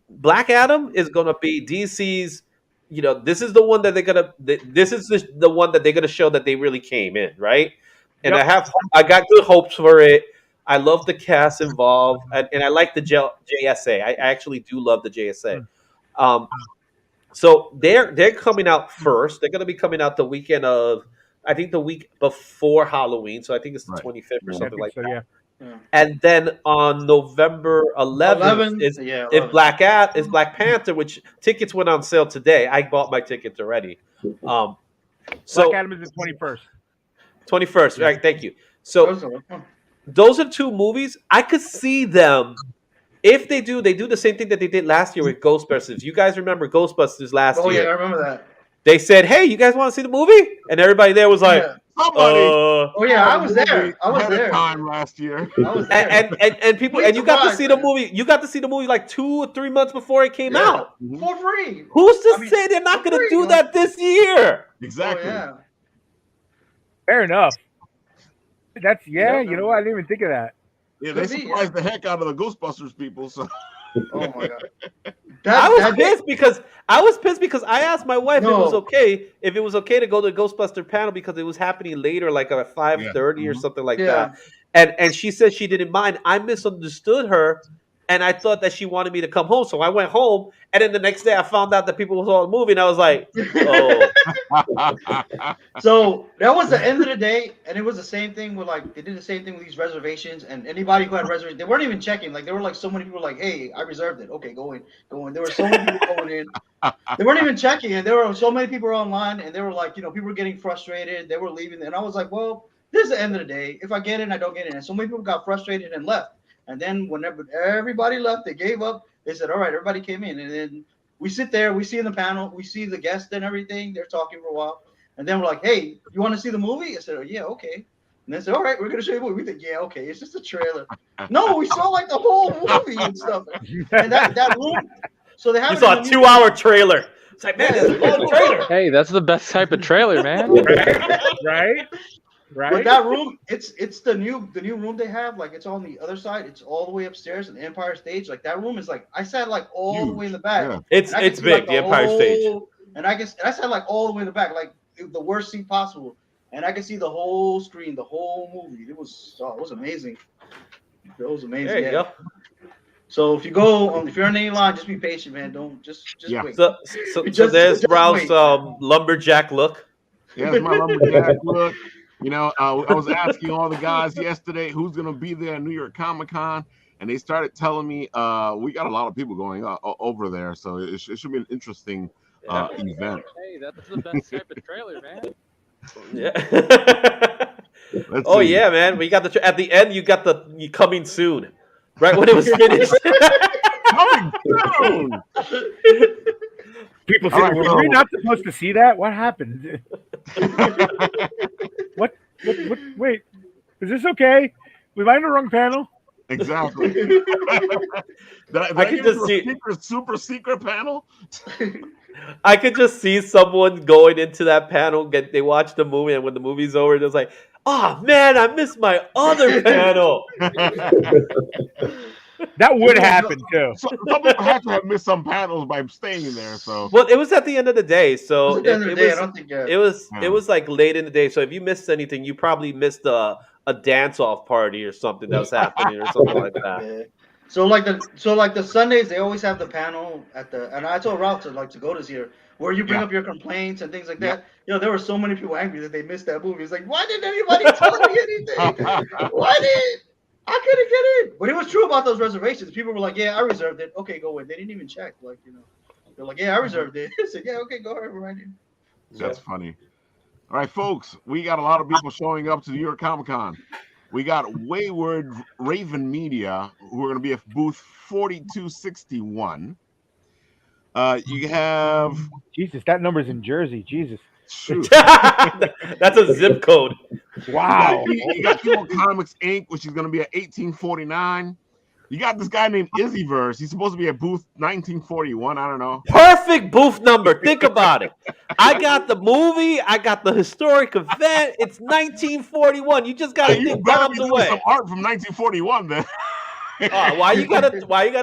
Black Adam is going to be DC's. This is the one that the one that they're going to show that they really came in, right? And I got good hopes for it. I love the cast involved, and I like the JSA. I actually do love the JSA. So they're coming out first. They're going to be coming out the weekend of, I think, the week before Halloween. So I think it's the 25th or something like that. Yeah. And then on November 11th is Black Panther, which tickets went on sale today. I bought my tickets already. So Black Adam is the 21st. 21st, right? Thank you. So those are two movies. I could see them. If they do the same thing that they did last year with Ghostbusters. You guys remember Ghostbusters last year? Oh yeah, I remember that. They said, "Hey, you guys want to see the movie?" And everybody there was like, "Somebody." Oh yeah, I was there. I was there. Time last year. I was there. And people, and you got to see the movie. You got to see the movie like 2 or 3 months before it came out for free. Who's to say they're not going to do that this year? Exactly. Oh, yeah. Fair enough. That's I didn't even think of that. Yeah, they surprised the heck out of the Ghostbusters people. So. Oh my god! I was pissed because I asked my wife if it was okay to go to the Ghostbuster panel because it was happening later, like at 5:30 or something like that. And she said she didn't mind. I misunderstood her, and I thought that she wanted me to come home. So I went home, and then the next day I found out that people saw the movie, and I was like, oh. So that was the end of the day, and it was the same thing with they did the same thing with these reservations, and anybody who had reservations, they weren't even checking. Like there were so many people hey, I reserved it. Okay, go in. There were so many people going in. They weren't even checking, and there were so many people online, and they were people were getting frustrated. They were leaving, and I was like, well, this is the end of the day. If I get in, I don't get in. And so many people got frustrated and left. And then whenever everybody left, they gave up. They said, all right, everybody came in. And then we sit there, we see in the panel, we see the guests and everything. They're talking for a while. And then we're like, hey, you want to see the movie? I said, oh, yeah, okay. And they said, all right, we're going to show you the movie. We think, yeah, okay, it's just a trailer. No, we saw the whole movie and stuff. And that room. So they have. You saw a 2-hour trailer. It's like, man, it's a long trailer. Hey, that's the best type of trailer, man. Right? But that room, it's the new room they have. It's on the other side. It's all the way upstairs in the Empire Stage. That room is I sat all the way in the back. Yeah. It's big, the Empire Stage. And I sat all the way in the back, the worst seat possible. And I could see the whole screen, the whole movie. It was amazing. It was amazing. There you go. So if you if you're on any line, just be patient, man. Don't just wait. So there's Ralph's lumberjack look. Yeah, it's my lumberjack look. I was asking all the guys yesterday who's going to be there at New York Comic-Con, and they started telling me we got a lot of people going over there, so it should be an interesting event. Hey, that's the best type of trailer, man. Yeah. Yeah, man. We got at the end. You got the coming soon, right when it was finished. Coming soon. People say, were we not supposed to see that? What happened? What? Wait, is this okay? Was I in the wrong panel? Exactly. I could just see super secret panel. I could just see someone going into that panel. They watch the movie, and when the movie's over, it's like, oh man, I missed my other panel. That would happen too. So some people had to have missed some panels by staying there. So Well, it was at the end of the day, so At the end of the day, I don't think. it was like late in the day. So if you missed anything, you probably missed a dance off party or something that was happening or something like that. Yeah. So like the Sundays, they always have the panel at the. And I told Ralph to go to here, where you bring up your complaints and things like that. You know, there were so many people angry that they missed that movie. It's like, why didn't anybody tell me anything? Why did I couldn't get in? But it was true about those reservations. People were like, "Yeah, I reserved it. Okay, go in." They didn't even check. Like, you know, they're like, "Yeah, I reserved it." I said, "Yeah, okay, go ahead, right in." That's funny. All right, folks, we got a lot of people showing up to New York Comic Con. We got Wayward Raven Media, who are going to be at booth 4261. You have Jesus, that number's in Jersey. Jesus. shoot. That's a zip code. Wow. You got Hero Comics Inc., which is going to be at 1849. You got this guy named Izzyverse. He's supposed to be at booth 1941. I don't know. Perfect booth number. Think about it. I got the movie. I got the historic event. It's 1941. You just got to think bombs away. Some art from 1941 then. Why you gotta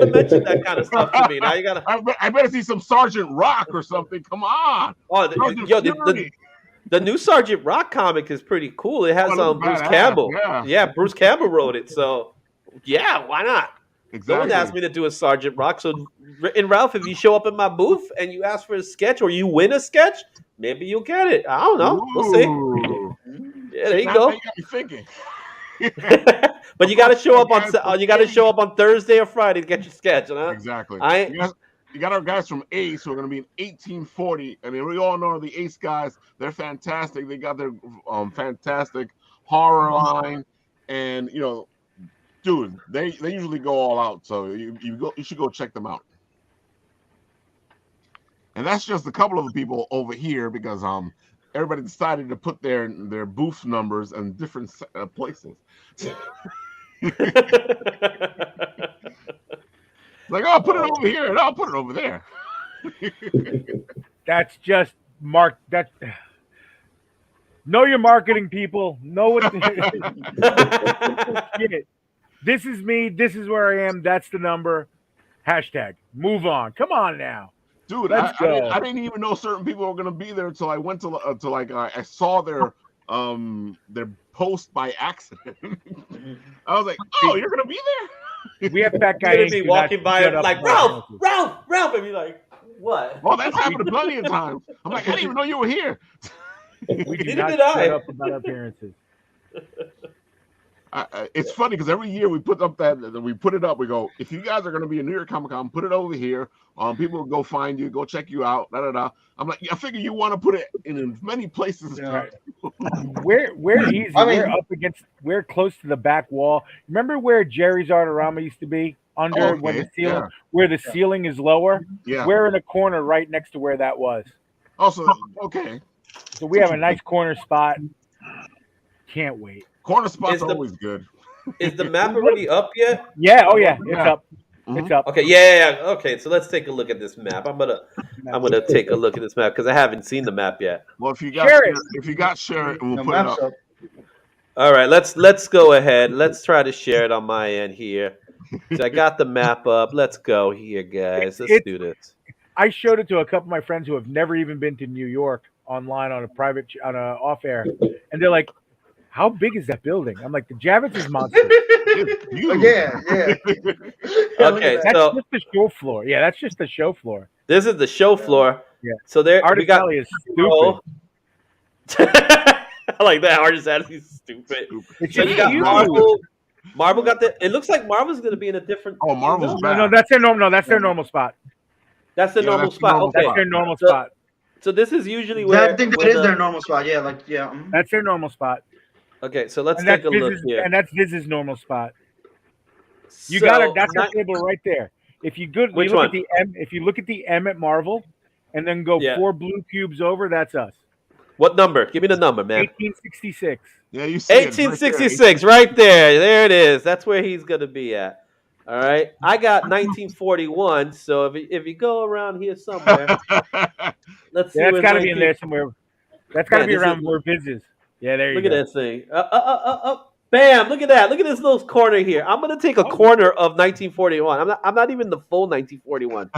mention that kind of stuff to me? Now you gotta. I better see some Sergeant Rock or something. Come on. Oh, the new Sergeant Rock comic is pretty cool. It has Bruce Campbell. Yeah, Bruce Campbell wrote it. So yeah, why not? Exactly. No one asked me to do a Sergeant Rock. So, and Ralph, if you show up in my booth and you ask for a sketch or you win a sketch, maybe you'll get it. I don't know. We'll see. Yeah, there you go. You got me thinking. But you got to show up on Thursday or Friday to get your sketch, huh? Exactly. You got our guys from Ace who are going to be in 1840. I mean, we all know the Ace guys. They're fantastic. They got their fantastic horror line, and you know, dude, they usually go all out. So you should go check them out. And that's just a couple of the people over here because everybody decided to put their booth numbers in different places. Like, oh, put it over here, and I'll put it over there. That's just that. Know your marketing, people. Know what. This is me. This is where I am. That's the number. Hashtag. Move on. Come on now. Dude, I didn't even know certain people were gonna be there until I went to I saw their post by accident. I was like, oh, you're gonna be there? We have that guy be walking by like Ralph, and be like, what? Well, that's happened plenty of times. I'm like, I didn't even know you were here. We do not shut up about our appearances. It's funny because every year we put up we put it up. We go, if you guys are going to be in New York Comic Con, put it over here. People will go find you, go check you out. I'm like, I figure you want to put it in as many places. Yeah. We're easy. We're close to the back wall. Remember where Jerry's Artorama used to be? Where the ceiling is lower. Yeah, we're in a corner right next to where that was. Also, okay. So we have a nice corner spot. Can't wait. Corner spots are always good. Is the map already up yet? Yeah. Oh yeah. It's up. Mm-hmm. It's up. Okay. Yeah. Okay. So let's take a look at this map. I'm gonna take a look at this map because I haven't seen the map yet. Well, if you got share it, we'll put it up. All right. Let's go ahead. Let's try to share it on my end here. So I got the map up. Let's go here, guys. Let's do this. I showed it to a couple of my friends who have never even been to New York online on a off air, and they're like, how big is that building? I'm like, the Javits is monster. Yeah. Okay, that's just the show floor. Yeah, that's just the show floor. This is the show floor. Yeah. So there we got. Is stupid. I like that. Artist Alley is stupid. So you got Marvel. Marvel got the. It looks like Marvel's going to be in a different. Oh, Marvel's back. No, that's their normal. No, that's their normal spot. That's the normal spot. Okay, that's their normal spot. So this is usually where I think that is their normal spot. Yeah, That's their normal spot. Okay, so let's take a look here. And that's Viz's normal spot. You got it. That's the table right there. If you look at the M, if you look at the M at Marvel, and then go 4 blue cubes over, that's us. What number? Give me the number, man. 1866. Yeah, you see 1866, right there. There it is. That's where he's gonna be at. All right. I got 1941. So if you go around here somewhere, let's see. That's got to be in there somewhere. That's got to be around where Viz is. Yeah, there you go. Look at that thing. Bam! Look at that. Look at this little corner here. I'm gonna take a corner of 1941. I'm not even the full 1941.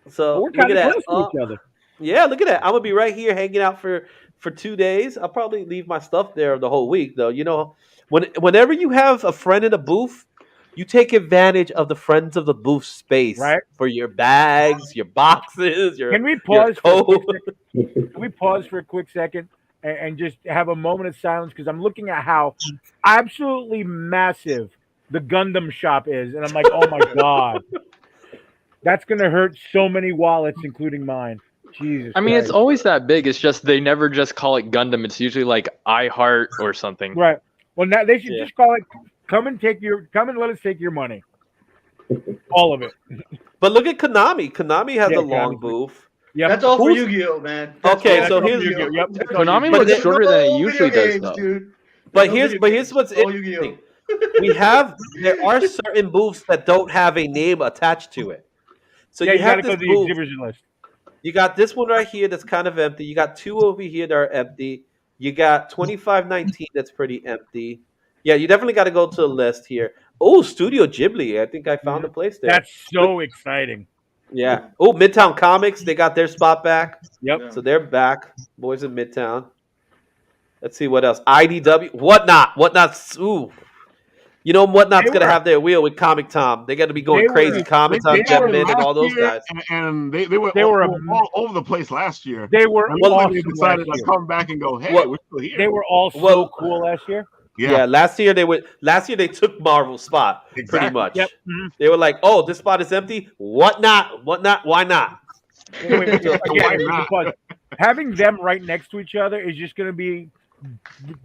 So we're look at that. close to each other. Yeah, look at that. I'm gonna be right here hanging out for 2 days. I'll probably leave my stuff there the whole week, though. You know, whenever you have a friend in a booth, you take advantage of the friends of the booth space for your bags, your boxes, your. Can we pause? Can we pause for a quick second and just have a moment of silence? Because I'm looking at how absolutely massive the Gundam shop is, and I'm like, oh my god, that's gonna hurt so many wallets, including mine. Jesus. I mean, Christ. it's always that big. It's just they never just call it Gundam. It's usually like I Heart or something. Right. Well, now they should just call it. Come and let us take your money. All of it. But look at Konami. Konami has a long booth. Yeah, that's all for Yu-Gi-Oh, man. Okay, so here's Yep. Konami looks shorter than it usually does, though. Dude. But here's what's interesting. There are certain booths that don't have a name attached to it. So you have this booth. List. You got this one right here that's kind of empty. You got two over here that are empty. You got 2519 that's pretty empty. Yeah, you definitely got to go to the list here. Oh, Studio Ghibli. I think I found a place there. That's so exciting. Yeah. Oh, Midtown Comics. They got their spot back. Yep. So they're back. Boys in Midtown. Let's see what else. IDW. Whatnot's. Ooh. You know Whatnot's going to have their wheel with Comic Tom. They're going to be going crazy. Comics on Jetman and all those guys. And they were all over the place last year. They were awesome. They decided to come back and go, hey, we're still here. They were all so cool last year. Yeah, last year they took Marvel's spot pretty much. Yep. Mm-hmm. They were like, "Oh, this spot is empty. Whatnot? Why not?" Having them right next to each other is just going to be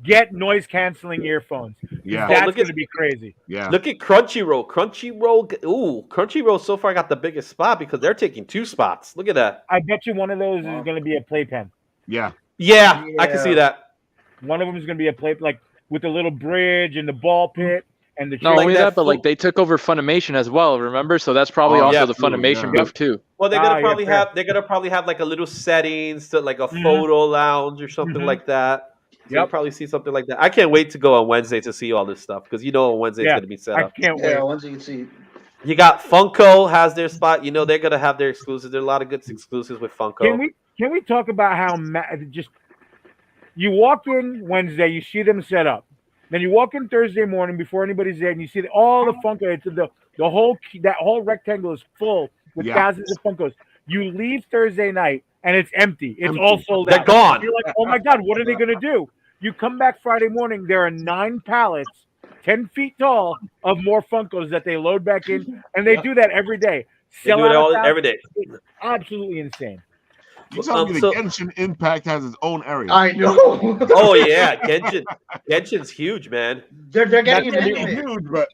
get noise canceling earphones. Yeah, that's going to be crazy. Yeah, look at Crunchyroll. Crunchyroll so far got the biggest spot because they're taking 2 spots. Look at that. I bet you one of those is going to be a playpen. Yeah, I can see that. One of them is going to be a play like with the little bridge and the ball pit and the. Not only that, but like they took over Funimation as well. Remember, so that's probably also the Funimation booth too. Well, they're gonna probably have like a little settings to like a photo lounge or something like that. So you'll probably see something like that. I can't wait to go on Wednesday to see all this stuff because on Wednesday it's gonna be set up. I can't wait. Yeah, Wednesday you can see. You got Funko has their spot. They're gonna have their exclusives. There's a lot of good exclusives with Funko. Can we talk about how just you walk in Wednesday, you see them set up. Then you walk in Thursday morning before anybody's there, and you see all the Funko. It's that whole rectangle is full with thousands of Funkos. You leave Thursday night, and it's empty. It's all sold out. They're gone. You're like, oh my god, what are they going to do? You come back Friday morning, there are 9 pallets, 10 feet tall, of more Funkos that they load back in, and they do that every day. They do it every day. It's absolutely insane. You tell me the Genshin Impact has its own area. I know. Oh yeah, Genshin's huge, man. They're getting an anime. Huge, but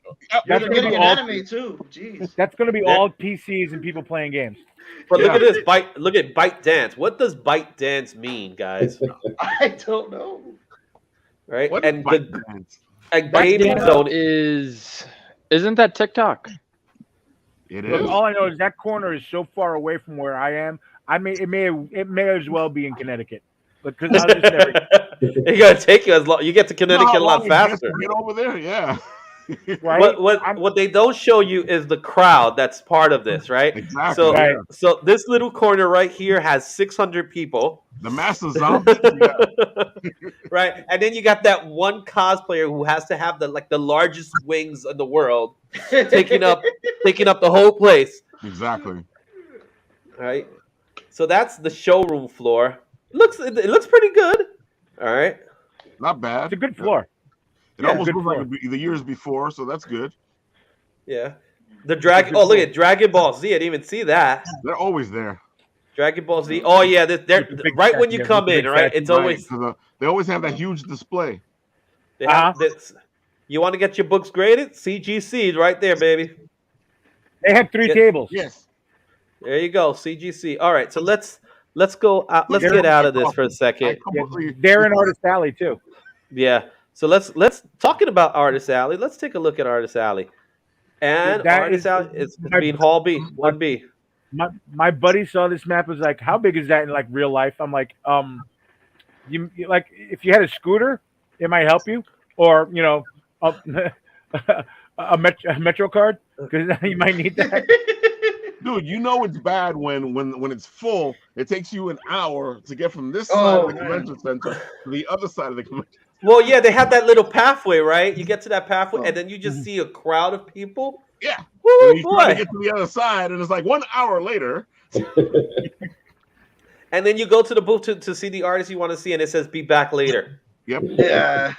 they're getting an anime too. Jeez. That's going to be all PCs and people playing games. But look at this Look at Byte Dance. What does Byte Dance mean, guys? I don't know. Right? What and Gaming Zone isn't that TikTok? It Look, is. all I know is that corner is so far away from where I am. It may as well be in Connecticut, because I'll just never. It's gonna take you as long. You get to Connecticut a lot faster. Get over there, yeah. Right? What they don't show you is the crowd that's part of this, right? Exactly. So this little corner right here has 600 people. The master zombie. Right, and then you got that one cosplayer who has to have the largest wings in the world, taking up the whole place. Exactly. Right. So that's the showroom floor. It looks pretty good. All right. Not bad. It's a good floor. It almost looks like the years before, so that's good. Yeah. The Dragon. Oh, look at Dragon Ball Z. I didn't even see that. They're always there. Dragon Ball Z. Oh yeah, they're right when you come in, right? It's always they always have that huge display. They have this. You want to get your books graded? CGC right there, baby. They have 3 tables. Yes. There you go, CGC. All right, so let's go. Let's get out of this for a second. They're in Artist Alley too. Yeah. So let's talking about Artist Alley. Let's take a look at Artist Alley. And Artist Alley is being Hall B, 1B. My buddy saw this map, was like, how big is that in like real life? I'm like, you like if you had a scooter, it might help you. or a, a Metro card, because you might need that. Dude, you know it's bad when it's full. It takes you an hour to get from this side of the convention center to the other side of the convention. Well, yeah, they have that little pathway, right? You get to that pathway, and then you just see a crowd of people. Yeah. Woo, And you try to boy. get to the other side, and it's like 1 hour later. And then you go to the booth to see the artist you want to see, and it says "Be back later." Yep. Yeah.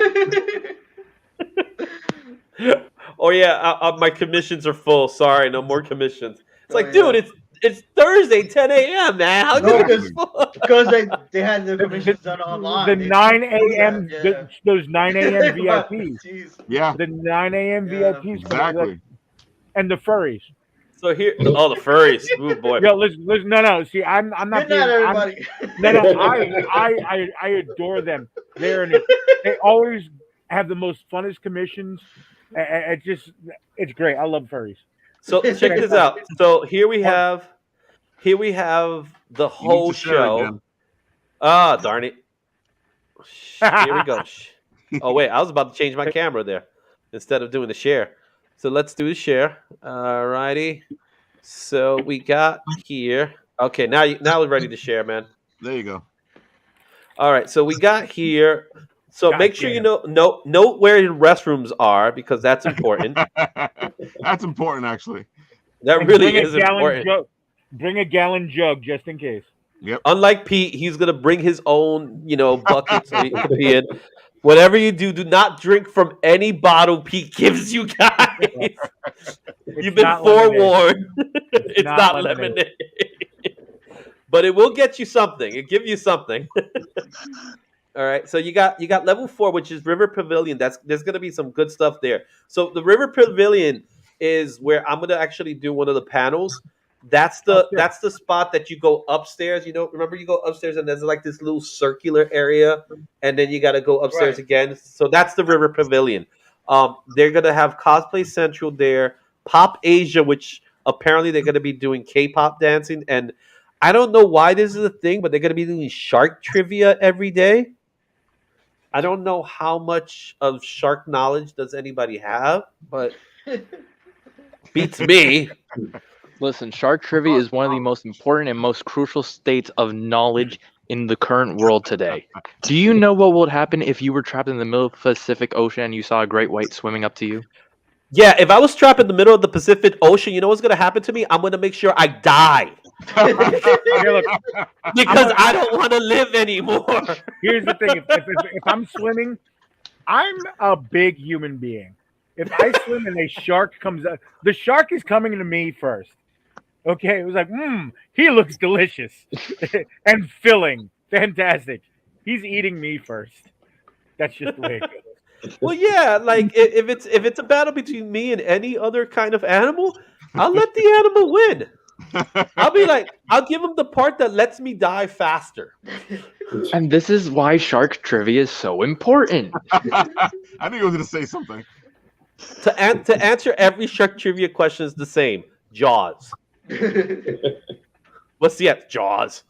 Oh yeah, my commissions are full. Sorry, no more commissions. It's like, yeah. dude, it's Thursday, 10 a.m. man. How No, come it's full? because they had the commissions done online. The They 9 do that, a.m. yeah. Those 9 a.m. VIPs. Jeez. Yeah. The 9 a.m. Yeah. VIPs. Exactly. And the furries. So here, oh, the furries. Ooh, boy. Yo, listen, no. See, I'm not. Good night, everybody. I adore them. They always have the most funnest commissions. It's great. I love furries. So check this out. So here we have the whole show. Ah, darn it. Here we go. Oh wait, I was about to change my camera there instead of doing the share. So let's do the share. Alrighty. So we got here. Okay, now we're ready to share, man. There you go. All right, so we got here. So God make sure damn. you note where your restrooms are, because that's important. That's important, actually. That And really bring a is gallon important. jug. Bring a gallon jug just in case. Yep. Unlike Pete, he's gonna bring his own, bucket so he can pee in. Whatever you do not drink from any bottle Pete gives you guys. You've been not forewarned. It's not not lemonade. lemonade. But it will get you something. It give you something. All right. So you got level 4, which is River Pavilion. There's gonna be some good stuff there. So the River Pavilion is where I'm gonna actually do one of the panels. That's the spot that you go upstairs. Remember you go upstairs and there's like this little circular area, and then you got to go upstairs again. So that's the River Pavilion. They're gonna have Cosplay Central there, Pop Asia, which apparently they're gonna be doing K-pop dancing, and I don't know why this is a thing, but they're gonna be doing shark trivia every day. I don't know how much of shark knowledge does anybody have, but beats me. Listen, shark trivia is one of the most important and most crucial states of knowledge in the current world today. Do you know what would happen if you were trapped in the middle of the Pacific Ocean and you saw a great white swimming up to you? Yeah, if I was trapped in the middle of the Pacific Ocean, you know what's going to happen to me? I'm going to make sure I die. Here, look, Because I don't want to live anymore. here's the thing. If I'm swimming, I'm a big human being. If I swim and a shark comes up, the shark is coming to me first. Okay, it was like, he looks delicious and filling. Fantastic. He's eating me first. That's just the way it goes. Well, yeah, like if it's a battle between me and any other kind of animal, I'll let the animal win. I'll be like, I'll give him the part that lets me die faster. And this is why shark trivia is so important. I knew you were going to say something. To answer every shark trivia question is the same. Jaws. What's the answer?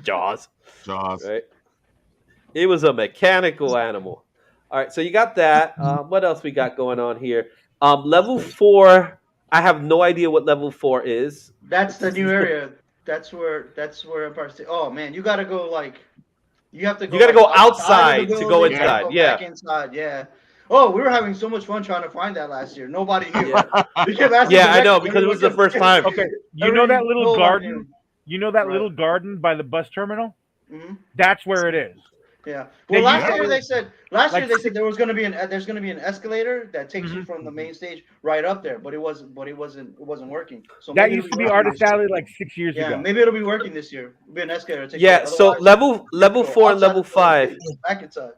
Jaws. Jaws. Right. It was a mechanical animal. All right, so you got that. What else we got going on here? Level 4. I have no idea what level 4 is. That's the new area. That's where Empire State. Oh man, you gotta go you have to go. You gotta go of outside the to go building, inside. go Yeah. back inside. Yeah. Oh, we were having so much fun trying to find that last year. Nobody knew. Yeah, We kept asking yeah, I know, directions, because it was the first time. Okay, you know that little Nobody garden? knew. You know that Right. little garden by the bus terminal? Mhm. That's where it is. Yeah. They Well, last used year to- they said there was going to be there's going to be an escalator that takes you from the main stage right up there, but it wasn't working. So That maybe used to it'll be working Artist this year. Alley like 6 years Yeah, ago. maybe it'll be working this year. It'll be an escalator. Take Yeah, you, so otherwise, level 4 and outside level the building, 5. back inside.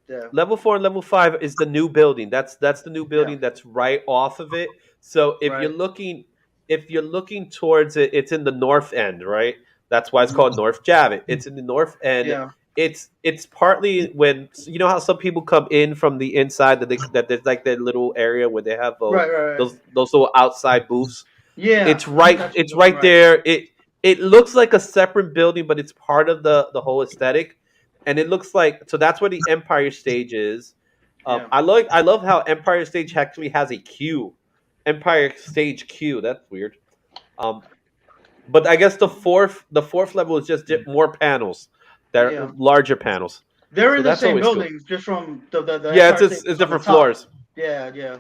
Yeah. Level 4 and level 5 is the new building. That's the new building that's right off of it. So if you're looking towards it, it's in the north end, right? That's why it's called North Javits. It's in the north end. Yeah. It's partly when you know how some people come in from the inside that there's like that little area where they have Right. those little outside booths. Yeah. It's right there. It looks like a separate building, but it's part of the whole aesthetic. And it looks like, so that's where the Empire stage is. Yeah. I love how Empire Stage actually has a queue. Empire Stage queue. That's weird. Um, but I guess the fourth level is just more panels. That Yeah. are larger panels. They're So in the that's same always cool. buildings, just from the Yeah, Empire State it's on the different top. floors. Yeah.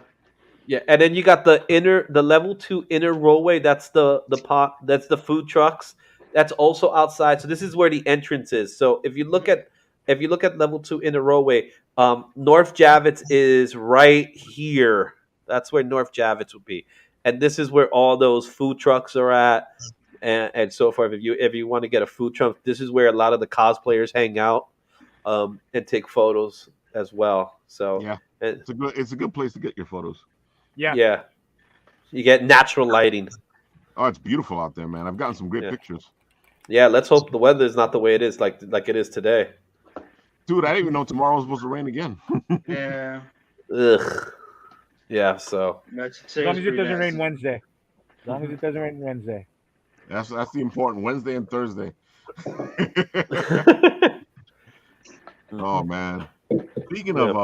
Yeah, and then you got the level 2 inner rollway. That's that's the food trucks. That's also outside. So this is where the entrance is. So if you look at level 2 inner rollway, North Javits is right here. That's where North Javits would be, and this is where all those food trucks are at, and so forth. If you want to get a food truck, this is where a lot of the cosplayers hang out, and take photos as well. So Yeah, and, it's a good place to get your photos. yeah. You get natural lighting. Oh, it's beautiful out there, man. I've gotten some great Yeah. pictures. Yeah, let's hope the weather is not the way it is, like it is today. Dude, I didn't even know tomorrow was supposed to rain again. Yeah. Ugh. Yeah. So. As long as it doesn't rain Wednesday. As long as it doesn't rain Wednesday. That's the important Wednesday and Thursday. Oh man. Speaking of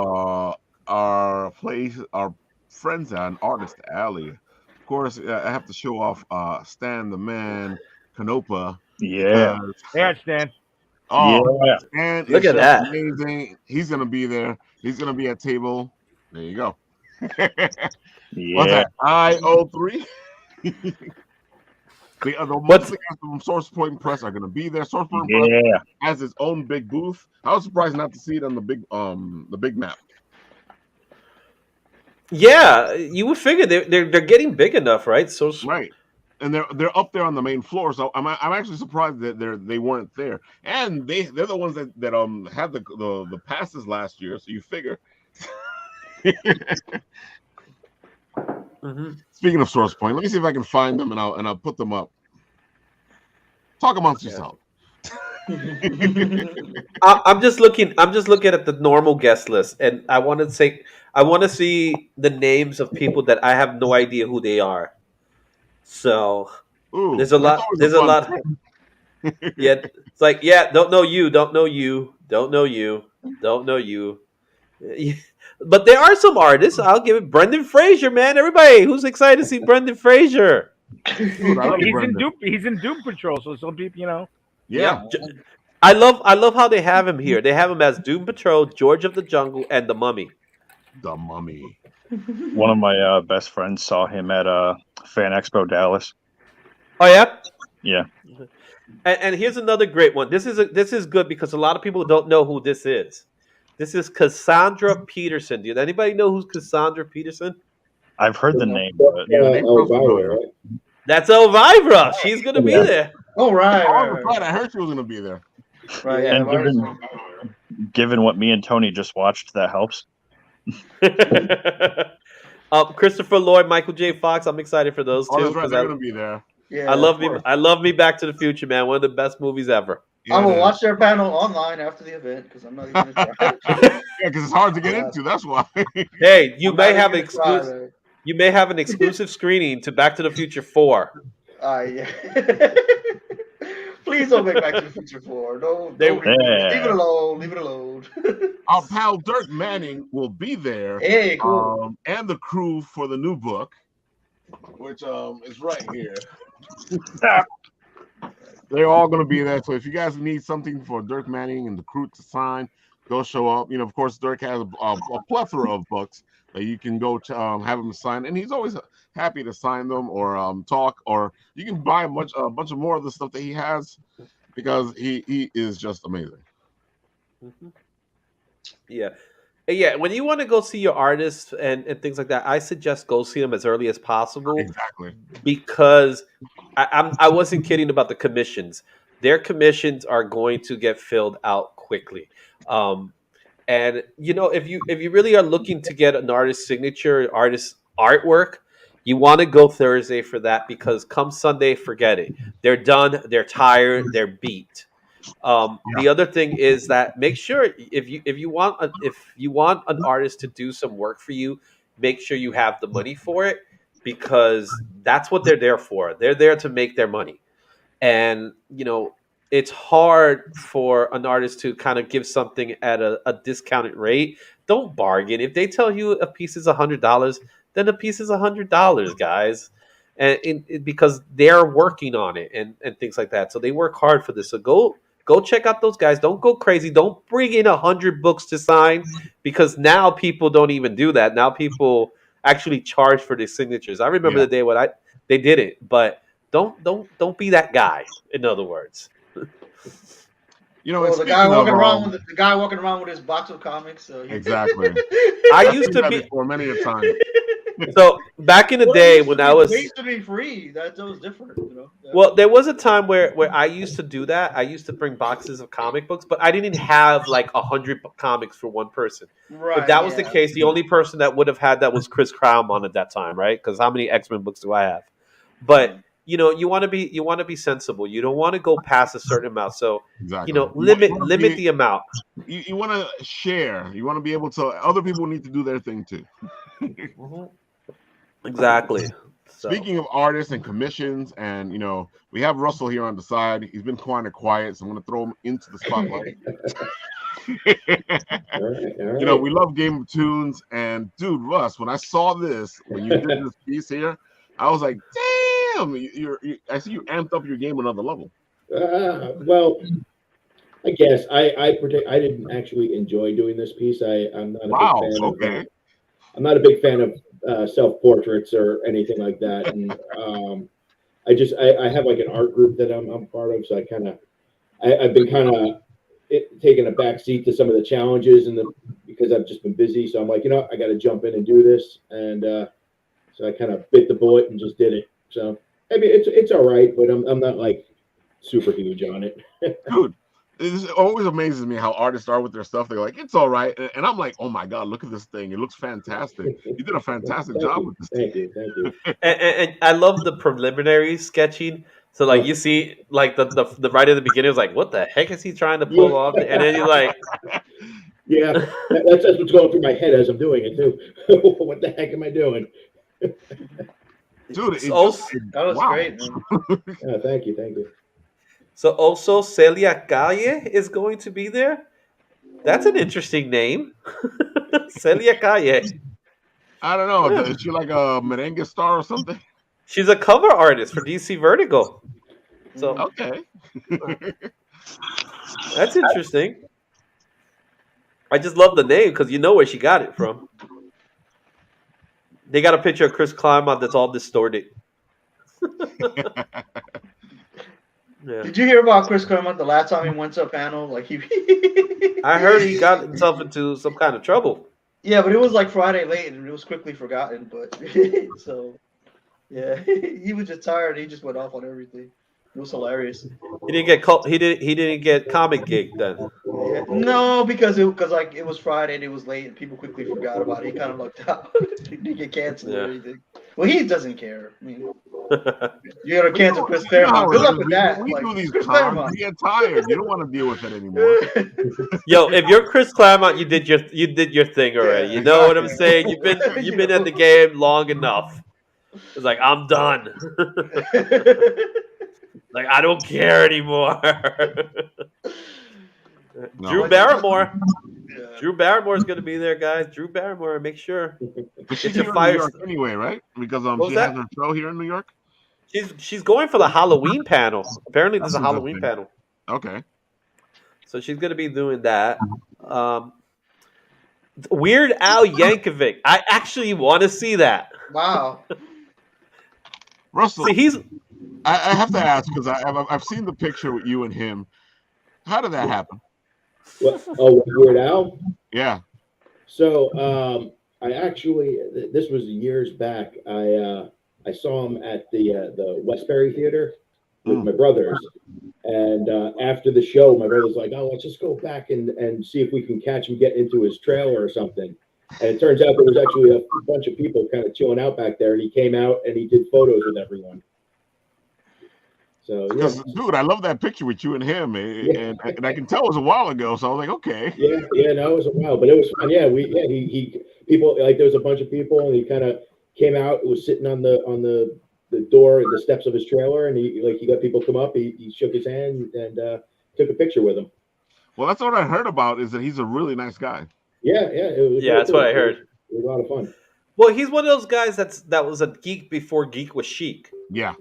our friends at Artist Alley, of course I have to show off Stan the Man Canopa. Yeah. Yeah, Stan. Oh, Yeah. Stan Look is at just that. amazing. He's gonna be there. He's gonna be at table. There you go. What's Yeah. that? IO3? The monthly guys from Source Point Press are going to be there. Source Point Press Yeah. has its own big booth. I was surprised not to see it on the big map. Yeah, you would figure they're getting big enough, right? So Right, and they're up there on the main floor. So I'm actually surprised that they weren't there. And they're the ones that had the passes last year. So you figure. Mm-hmm. Speaking of Source Point, let me see if I can find them and I'll put them up. Talk amongst yourself. I'm just looking at the normal guest list, and I want to see the names of people that I have no idea who they are. So Ooh, there's a lot. There's a lot. Yeah, it's like don't know you, don't know you, don't know you, don't know you. But there are some artists. I'll give it. Brendan Fraser, man. Everybody who's excited to see Brendan Fraser. Dude, I love He's Brendan. in Doom Patrol, so some people, Yeah. I love how they have him here. They have him as Doom Patrol, George of the Jungle, and the Mummy. The Mummy. One of my best friends saw him at Fan Expo Dallas. Oh yeah. Yeah. And here's another great one. This is good because a lot of people don't know who this is. This is Cassandra Peterson. Did anybody know who's Cassandra Peterson? I've heard the name, but Elvira, right? That's Elvira. She's gonna be there. Oh right. I heard she was gonna be there. Right. Yeah. and given what me and Tony just watched, that helps. Christopher Lloyd, Michael J. Fox. I'm excited for those Oh, two. that's right. They're gonna be there. Yeah. I love me Back to the Future, man. One of the best movies ever. Yeah, I'm it gonna is. watch their panel online after the event because I'm not even gonna try. Yeah, because it's hard to get into. That's why. Hey, you I'm may not have even gonna try, exclusive. man. You may have an exclusive screening to Back to the Future 4. Yeah. Please don't make Back to the Future 4. Don't leave it alone. Leave it alone. Our pal Dirk Manning will be there. Hey, cool. And the crew for the new book, which is right here. They're all going to be there. So if you guys need something for Dirk Manning and the crew to sign, go show up. You know, of course, Dirk has a plethora of books that you can go to have him sign, and he's always happy to sign them or talk, or you can buy a bunch of more of the stuff that he has because he is just amazing. Mm-hmm. Yeah. When you want to go see your artists and things like that, I suggest go see them as early as possible. Exactly. Because I wasn't kidding about the commissions. Their commissions are going to get filled out quickly. And you know, if you really are looking to get an artist's signature, artist artwork, you want to go Thursday for that because come Sunday, forget it. They're done. They're tired. They're beat. The other thing is that make sure if you want an artist to do some work for you, make sure you have the money for it because that's what they're there for. They're there to make their money, and you know it's hard for an artist to kind of give something at a discounted rate. don't bargain. If they tell you a piece is $100, then a piece is $100, guys. And because they're working on it and things like that. So they work hard for this. So go check out those guys. Don't go crazy. Don't bring in 100 books to sign, because now people don't even do that. Now people actually charge for their signatures. I remember the day when they did it, but don't be that guy. In other words. You know, the guy walking around with the guy walking around with his box of comics. So exactly. I used to be for many a time. So back in the day when I was used to be free, that was different. You know? Yeah. Well, there was a time where I used to do that. I used to bring boxes of comic books, but I didn't have like 100 comics for one person. Right. If that was the case, the only person that would have had that was Chris Claremont at that time, right? Because how many X-Men books do I have? But you know, you want to be sensible. You don't want to go past a certain amount. So exactly. You know, limit the amount. You want to share. You want to be able to. Other people need to do their thing too. Exactly. So. Speaking of artists and commissions, and you know, we have Russell here on the side. He's been kind of quiet, so I'm going to throw him into the spotlight. All right. You know, we love Game of Toons, and dude, Russ, when I saw this, when you did this piece here, I was like, damn, I see you amped up your game another level. Well, I guess I didn't actually enjoy doing this piece. I'm not a big fan. Okay. I'm not a big fan of self-portraits or anything like that, and I have like an art group that I'm part of, so I've been kind of taking a back seat to some of the challenges because I've just been busy. So I'm like, you know, I got to jump in and do this, and so I kind of bit the bullet and just did it. So I mean, it's all right, but I'm not like super huge on it. Dude, it always amazes me how artists are with their stuff. They're like, it's all right, and I'm like, oh my god, look at this thing! It looks fantastic. You did a fantastic job with this. Thank you. And I love the preliminary sketching. So like you see, like the right at the beginning was like, what the heck is he trying to pull off? And then you're like, yeah, that's what's going through my head as I'm doing it too. What the heck am I doing? Dude, that was great. Man. Yeah, thank you. So also Celia Calle is going to be there. That's an interesting name. Celia Calle. I don't know. Is she like a merengue star or something? She's a cover artist for DC Vertigo. So okay. That's interesting. I just love the name because you know where she got it from. They got a picture of Chris Claremont that's all distorted. Yeah. Did you hear about Chris Claremont the last time he went to a panel? Like I heard he got himself into some kind of trouble. Yeah, but it was like Friday late and it was quickly forgotten. But so yeah, he was just tired. He just went off on everything. It was hilarious. He didn't get comic gig then. Yeah. No, because it was Friday and it was late and people quickly forgot about it. He kind of lucked out. He didn't get canceled or anything. Well, he doesn't care. I mean, you gotta cancel Chris Claremont. Good luck with that. We do these cons. You get tired. You don't want to deal with it anymore. Yo, if you're Chris Claremont, you did your thing already. You know what I'm saying? You've been at the game long enough. It's like I'm done. Like I don't care anymore. No. Drew Barrymore. Yeah. Drew Barrymore is going to be there, guys. Drew Barrymore, make sure. She's here in New York anyway, right? Because she has her show here in New York. She's going for the Halloween panel. Apparently, there's a Halloween panel. Okay. So she's going to be doing that. Weird Al Yankovic. I actually want to see that. Wow. Russell, see, I have to ask because I've seen the picture with you and him. How did that happen? Weird Al? Yeah. So I actually, this was years back. I saw him at the Westbury Theater with my brothers. And after the show, my brother's like, oh, let's just go back and see if we can catch him getting into his trailer or something. And it turns out there was actually a bunch of people kind of chilling out back there. And he came out and he did photos with everyone. So, yeah. Dude, I love that picture with you and him, and I can tell it was a while ago. So I was like, okay. Yeah, no, it was a while, but it was fun. Yeah, he people like there was a bunch of people, and he kind of came out. Was sitting on the door and the steps of his trailer, and he got people come up. He shook his hand and took a picture with him. Well, that's what I heard about is that he's a really nice guy. Yeah, it was Yeah, that's what I heard. It was a lot of fun. Well, he's one of those guys that was a geek before geek was chic. Yeah,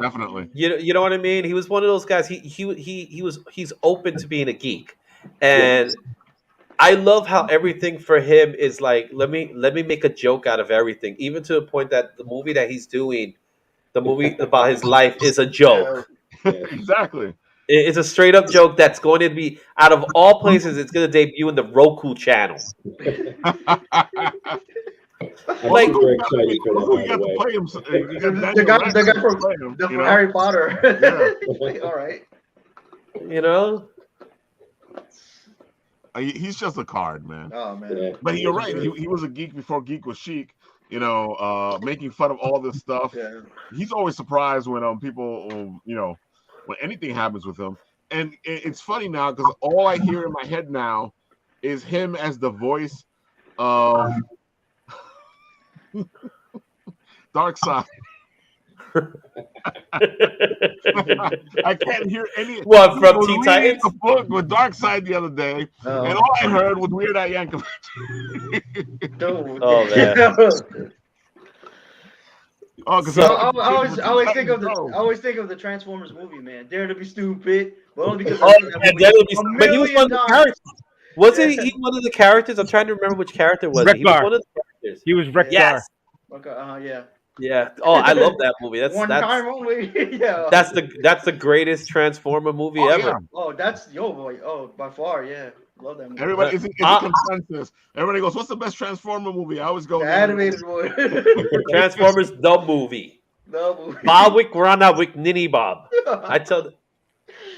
definitely. You know what I mean? He was one of those guys. He's open to being a geek, and I love how everything for him is like let me make a joke out of everything, even to the point that the movie that he's doing, the movie about his life, is a joke. Exactly. It's a straight up joke that's going to be, out of all places, it's going to debut in the Roku channel. Like, very excited for that, you got to play him. The guy from Harry Potter. Yeah. All right. You know, he's just a card, man. Oh man. But you're right. He was a geek before geek was chic. You know, making fun of all this stuff. Yeah. He's always surprised when people, when anything happens with him. And it's funny now because all I hear in my head now is him as the voice of Dark Side. I can't hear any. What, from Teen Titans? A book with Dark Side the other day, and all I heard was Weird Al Yankovic. Oh man. Oh, because I always think of the Transformers movie, man. Dare to be stupid, but only because but he was one of the characters. Wasn't he one of the characters? I'm trying to remember which character was he. He was one of the characters. He was Rekgar. Yes. Okay. Yeah. Yeah. Oh, I love that movie. That's time only. Yeah. That's the greatest Transformer movie ever. Yeah. Oh, that's yo boy. Oh, by far, yeah. Love that movie. Everybody, it's a consensus. Everybody goes, "What's the best Transformer movie?" I always go, "The animated one." Transformers, the movie. Bobwick Ranawick Ninny Bob. I tell,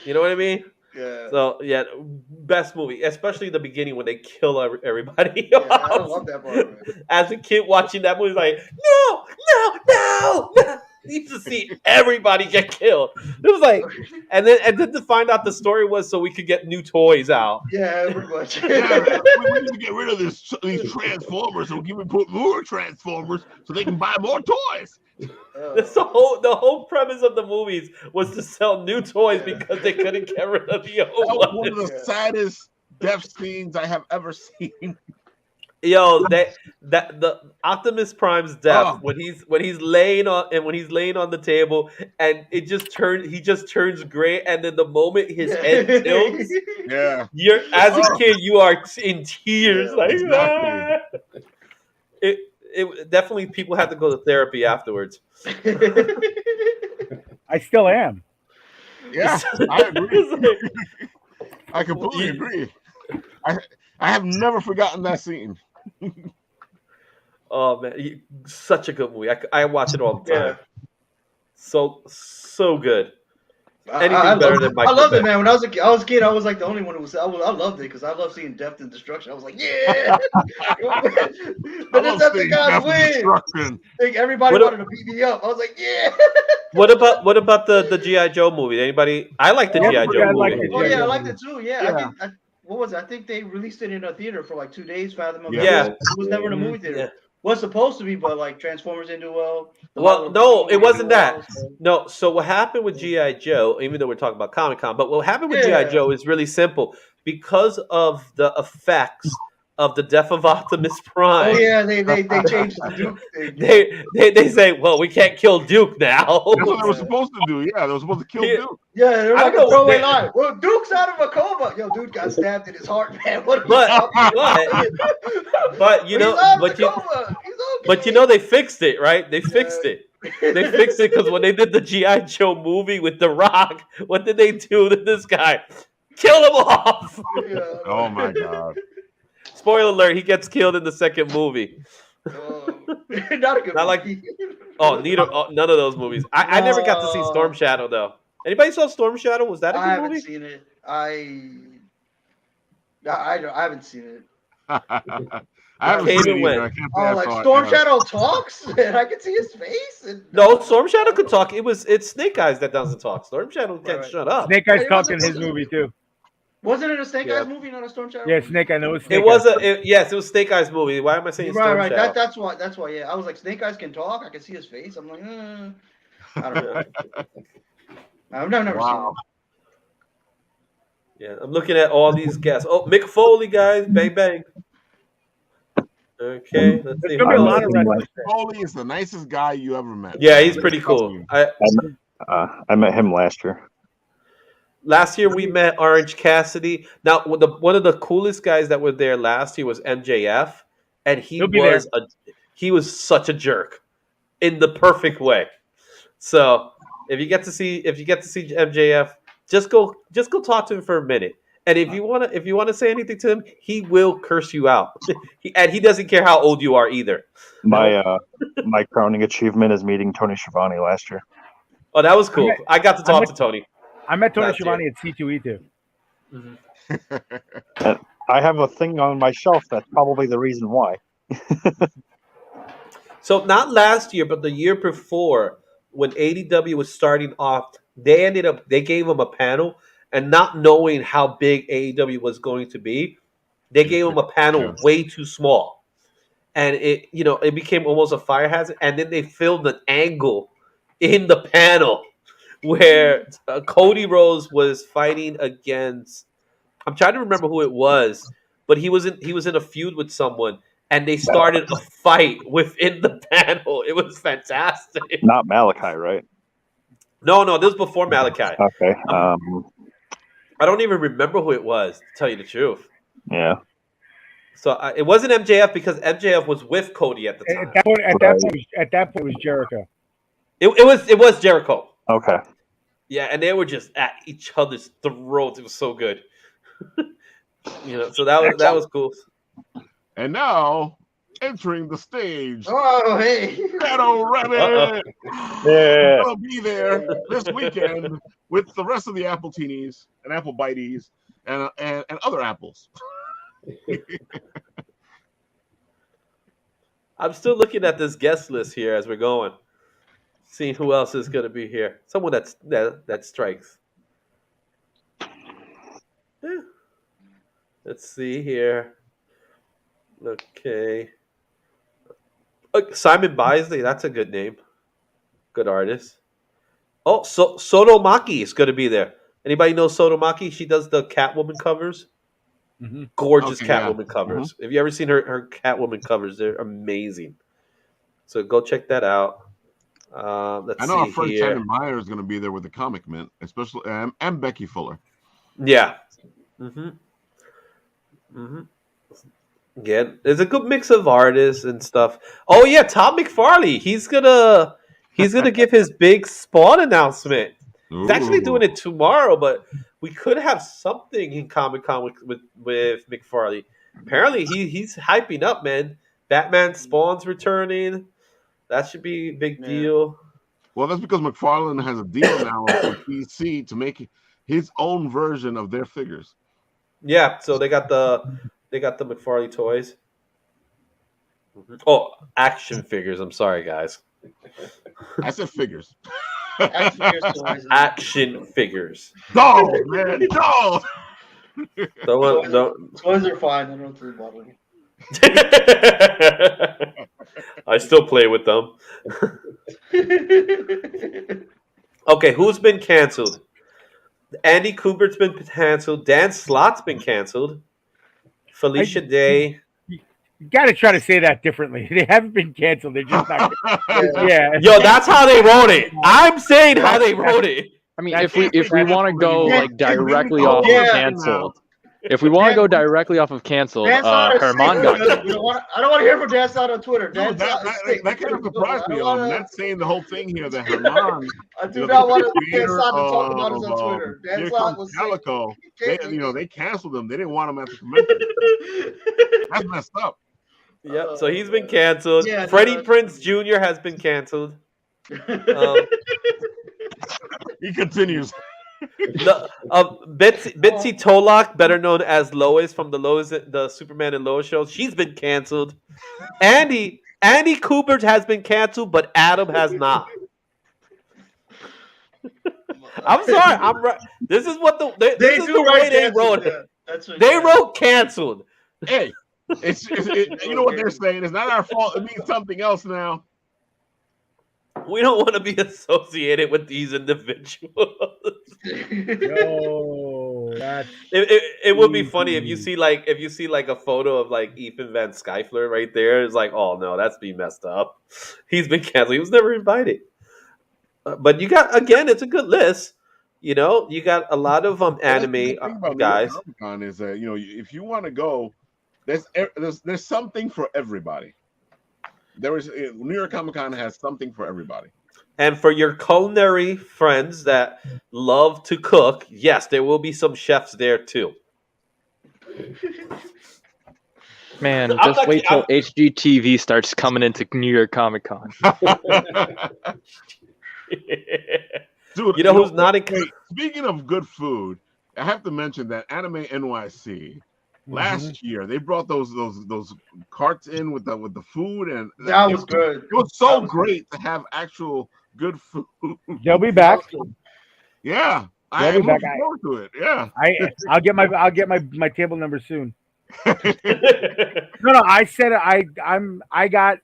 you know what I mean? Yeah. So yeah, best movie, especially the beginning when they kill everybody. Yeah, I love that part. Man. As a kid watching that movie, like no. Need to see everybody get killed. It was like, and then to find out the story was so we could get new toys out. Yeah, pretty much. Yeah, we need to get rid of these Transformers, so we can put more Transformers so they can buy more toys. The whole premise of the movies was to sell new toys because they couldn't get rid of the old ones. That was one of the saddest death scenes I have ever seen. Yo, the Optimus Prime's death when he's laying on the table and he just turns gray, and then the moment his head tilts, you're as a kid you are in tears It definitely, people have to go to therapy afterwards. I still am. Yeah, I agree. I completely agree. I have never forgotten that scene. Oh man, such a good movie. I watch it all the time. So good. Anything better than Michael? I loved it, man. When I was a kid, I was like the only one who was. I loved it because I love seeing death and destruction. I was like, yeah. But just let the guys win. Think everybody wanted to beat me up. I was like, yeah. What about the G.I. Joe movie? Anybody? I like the G.I. Joe movie. Oh yeah, I liked it too. Yeah. What was it? I think they released it in a theater for like 2 days. Fathom of it was never in a movie theater. Yeah. Was supposed to be, but like Transformers didn't do well. Well, no, it wasn't that. No, so what happened with G.I. Joe, even though we're talking about Comic-Con, but what happened with G.I. Joe is really simple. Because of the effects of the death of Optimus Prime. Oh yeah, they changed the Duke thing. They say, well, we can't kill Duke now. That's what they were supposed to do. Yeah, they were supposed to kill Duke. Yeah, they're like a throwaway line. Well, Duke's out of a coma. Yo, dude got stabbed in his heart, man. But you know they fixed it, right? They fixed it. They fixed it because when they did the G.I. Joe movie with The Rock, what did they do to this guy? Kill him off. Oh my god. Spoiler alert, he gets killed in the second movie. Not a good movie. None of those movies. I never got to see Storm Shadow, though. Anybody saw Storm Shadow? Was that a good movie? I haven't seen it. I haven't seen it. I haven't seen it either. Like Storm Shadow talks, and I can see his face. No, Storm Shadow could talk. It's Snake Eyes that doesn't talk. Storm Shadow can't shut up. Snake Eyes talked in his movie too. Wasn't it a Snake Eyes movie, not a Storm Shadow? Yeah, Snake Eyes. No, it was yes, it was Snake Eyes movie. Why am I saying Storm Shadow? That's why. Yeah, I was like, Snake Eyes can talk. I can see his face. I'm like, I don't know. I've never seen it. Yeah, I'm looking at all these guests. Oh, Mick Foley, guys, bang bang. Okay, let's see. There's gonna be a who lot else. of wrestlers. Foley is the nicest guy you ever met. Yeah, he's pretty cool. I met him last year. Last year we met Orange Cassidy. Now, one of the coolest guys that were there last year was MJF, and he was such a jerk in the perfect way. So if you get to see MJF, just go talk to him for a minute. And if you wanna say anything to him, he will curse you out, and he doesn't care how old you are either. My crowning achievement is meeting Tony Schiavone last year. Oh, that was cool. I got to talk to Tony. I met Tony last Schiavone year. at C2E2. And I have a thing on my shelf that's probably the reason why. So not last year, but the year before, when AEW was starting off, they gave him a panel, and not knowing how big AEW was going to be, they gave him a panel way too small, and it became almost a fire hazard. And then they filmed an angle in the panel where Cody Rhodes was fighting against. I'm trying to remember who it was, but he was in a feud with someone. And they started a fight within the panel. It was fantastic. Not Malachi, right? No, this was before Malachi. Okay. I don't even remember who it was, to tell you the truth. Yeah. So it wasn't MJF because MJF was with Cody at the time. At that point, it was Jericho. It was Jericho. Okay. Yeah, and they were just at each other's throats. It was so good. So that was cool. And now, entering the stage. Oh, hey. Shadow Rabbit. Yeah. I'll be there this weekend with the rest of the Apple Teenies and Apple Bites and other apples. I'm still looking at this guest list here as we're going, seeing who else is going to be here. Someone that strikes. Yeah. Let's see here. Okay. Simon Bisley, that's a good name. Good artist. Oh, Sotomaki is going to be there. Anybody know Sotomaki? She does the Catwoman covers. Mm-hmm. Gorgeous Catwoman covers. Mm-hmm. Have you ever seen her Catwoman covers? They're amazing. So go check that out. Let's see. I know our friend Shannon Meyer is going to be there with the Comic Mint, especially and Becky Fuller. Yeah. Mm-hmm. Mm-hmm. Again, there's a good mix of artists and stuff. Oh yeah, Tom McFarlane. He's gonna give his big Spawn announcement. Ooh. He's actually doing it tomorrow, but we could have something in Comic-Con with McFarlane. Apparently, he's hyping up, man. Batman Spawn's returning. That should be a big deal. Well, that's because McFarlane has a deal now with DC to make his own version of their figures. Yeah, so they got the McFarlane toys. Oh, action figures. I'm sorry, guys. I said figures. Action figures. Dolls, man. Dolls. Toys are fine. I don't have to bother me. I still play with them. Okay, who's been canceled? Andy Kubert's been canceled. Dan Slott's been canceled. Felicia Day. You got to try to say that differently. They haven't been canceled. They're just not. Yeah. Yo, that's how they wrote it. I'm saying how they wrote it. I mean, if we want to go like directly off of canceled, if we want to go directly off of canceled, Herman got canceled. I don't want to hear from Dan Slott on Twitter. That kind of surprised me. I'm not saying the whole thing here that Herman. I do not want Dan Slott to talk about us on Twitter. Dan Slott was Calico. They canceled him. They didn't want him at the convention. That's messed up. Yep. So he's been canceled. Yeah, Freddie Prinze Jr. has been canceled. He continues. Bitsy Tolak, better known as Lois from the Superman and Lois show, she's been canceled. Andy Kubert has been canceled, but Adam has not. I'm sorry. I'm right. This is what this is the way they wrote it. They wrote canceled. Hey, you know what they're saying? It's not our fault. It means something else now. We don't want to be associated with these individuals. No. It would be funny if you see like a photo of like Ethan Van Skyfler right there. It's like, oh no, that's being messed up. He's been canceled. He was never invited. But you got, again, it's a good list. You know, you got a lot of anime The thing about guys. Comic-Con is that if you want to go, there's something for everybody. New York Comic-Con has something for everybody. And for your culinary friends that love to cook, yes, there will be some chefs there too. Man, just wait till HGTV starts coming into New York Comic Con. Dude, you know who's not in? Speaking of good food, I have to mention that Anime NYC last year they brought those carts in with the food, and that was good. It was so great to have actual good food. They'll be back. Yeah, I'm looking forward to it. Yeah, I'll get my table number soon. No, I said I got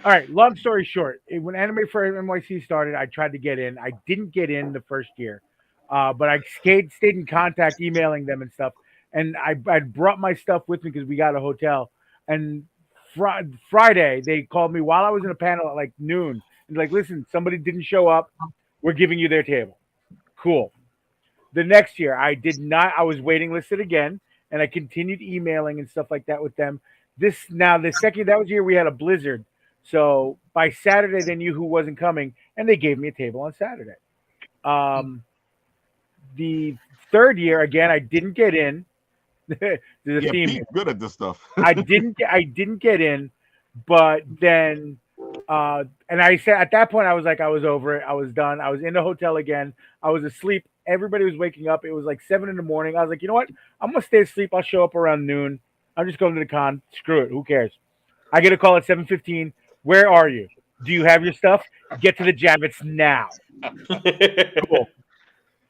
all right, long story short, when Anime for NYC started, I tried to get in. I didn't get in the first year, but I stayed in contact, emailing them and stuff. And I brought my stuff with me because we got a hotel. And Friday, they called me while I was in a panel at like noon. And like, listen, somebody didn't show up. We're giving you their table. Cool. The next year, I did not. I was waiting listed again, and I continued emailing and stuff like that with them. The second that was the year we had a blizzard. So by Saturday, they knew who wasn't coming, and they gave me a table on Saturday. The third year, again, I didn't get in. There's a theme. Pete's good at this stuff. I didn't get in, but then, and I said at that point, I was like, I was over it. I was done. I was in the hotel again. I was asleep. Everybody was waking up. It was like 7 a.m. I was like, you know what? I'm gonna stay asleep. I'll show up around noon. I'm just going to the con. Screw it. Who cares? I get a call at 7:15. Where are you? Do you have your stuff? Get to the Javits now. Cool.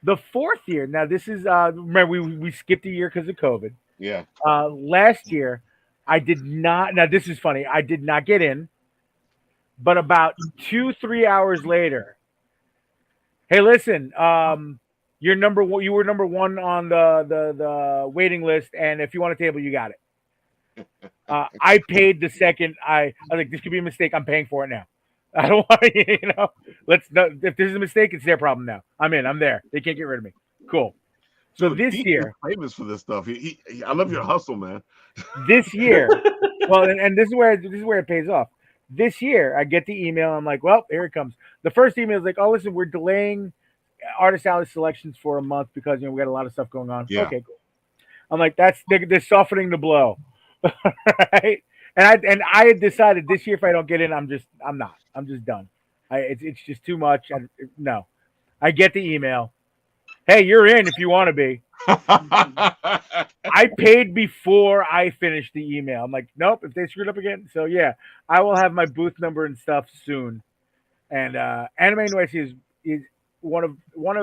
The fourth year. Now this is remember we skipped a year because of COVID. Yeah. Last year, I did not. Now this is funny. I did not get in, but about 2-3 hours later, hey, listen, you're number one. You were number one on the waiting list, and if you want a table, you got it. I paid the second. I was like, this could be a mistake. I'm paying for it now. I don't want to, if there's a mistake, it's their problem now. I'm in. I'm there. They can't get rid of me. Cool. So this year, famous for this stuff. I love your hustle, man. This year, well, and this is where it pays off. This year, I get the email. I'm like, well, here it comes. The first email is like, oh, listen, we're delaying artist alley selections for a month because we got a lot of stuff going on. Yeah. Okay, cool. I'm like, they're softening the blow. Right? And I had decided this year if I don't get in, I'm just done. It's just too much. No. I get the email. Hey, you're in if you want to be. I paid before I finished the email. I'm like, nope, if they screwed up again. So yeah, I will have my booth number and stuff soon. And Anime NYC is one of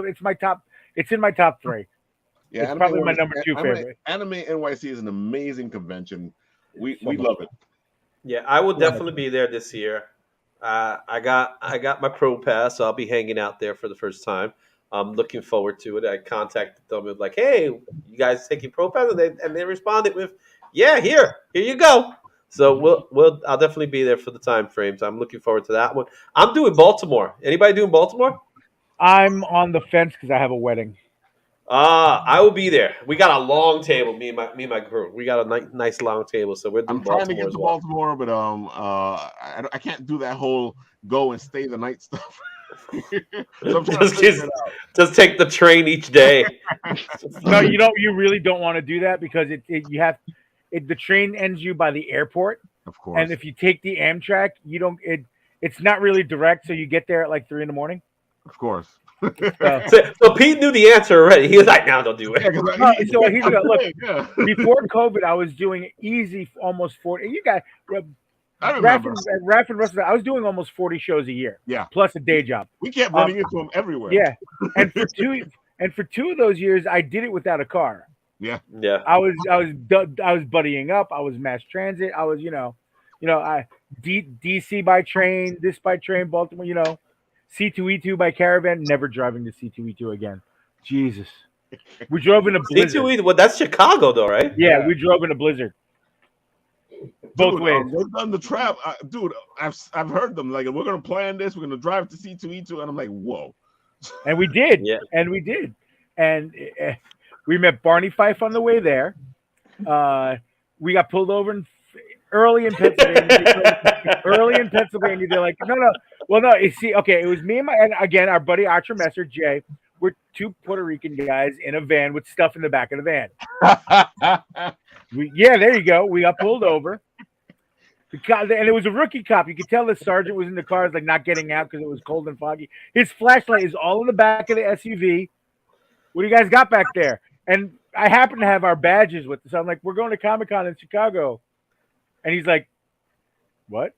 it's my top. It's in my top 3. Yeah, it's probably my number 2 favorite. Anime NYC is an amazing convention. We love it. Yeah, I will definitely be there this year. I got my pro pass, so I'll be hanging out there for the first time. I'm looking forward to it. I contacted them with like, "Hey, you guys taking pro pass?" And they responded with, "Yeah, here you go." So I'll definitely be there for the time frames. I'm looking forward to that one. I'm doing Baltimore. Anybody doing Baltimore? I'm on the fence because I have a wedding. I will be there. We got a long table. Me and my crew. We got a nice long table. So we're doing Baltimore. I'm trying to get to Baltimore, but I can't do that whole go and stay the night stuff. So just take the train each day. No, you don't. You really don't want to do that because the train ends you by the airport. Of course. And if you take the Amtrak, you don't. It's not really direct, so you get there at like 3 a.m. Of course. So Pete knew the answer already. He was like, "No, don't do it." So he's gonna look. Before COVID, I was doing easy almost 40. You got. I remember. Raph and Russell, I was doing almost 40 shows a year. Yeah. Plus a day job. We kept running into them everywhere. Yeah. And for two of those years, I did it without a car. Yeah. Yeah. I was buddying up. I was mass transit. I was, DC by train, this by train, Baltimore, C2E2 by caravan, never driving to C2E2 again. Jesus. We drove in a blizzard. C2E, well, that's Chicago, though, right? Yeah, we drove in a blizzard. Both ways. They've done the trap, dude. I've heard them like, we're gonna plan this. We're gonna drive to C2E2, and I'm like, whoa. And we did. Yeah. And we did. And we met Barney Fife on the way there. We got pulled over early in Pennsylvania. They're like, no. Well, no, you see, okay, it was me and again, our buddy Archer Messer, Jay. We're two Puerto Rican guys in a van with stuff in the back of the van. There you go. We got pulled over. And it was a rookie cop. You could tell the sergeant was in the car, like not getting out because it was cold and foggy. His flashlight is all in the back of the SUV. What do you guys got back there? And I happen to have our badges with us. So I'm like, we're going to Comic-Con in Chicago. And he's like, what?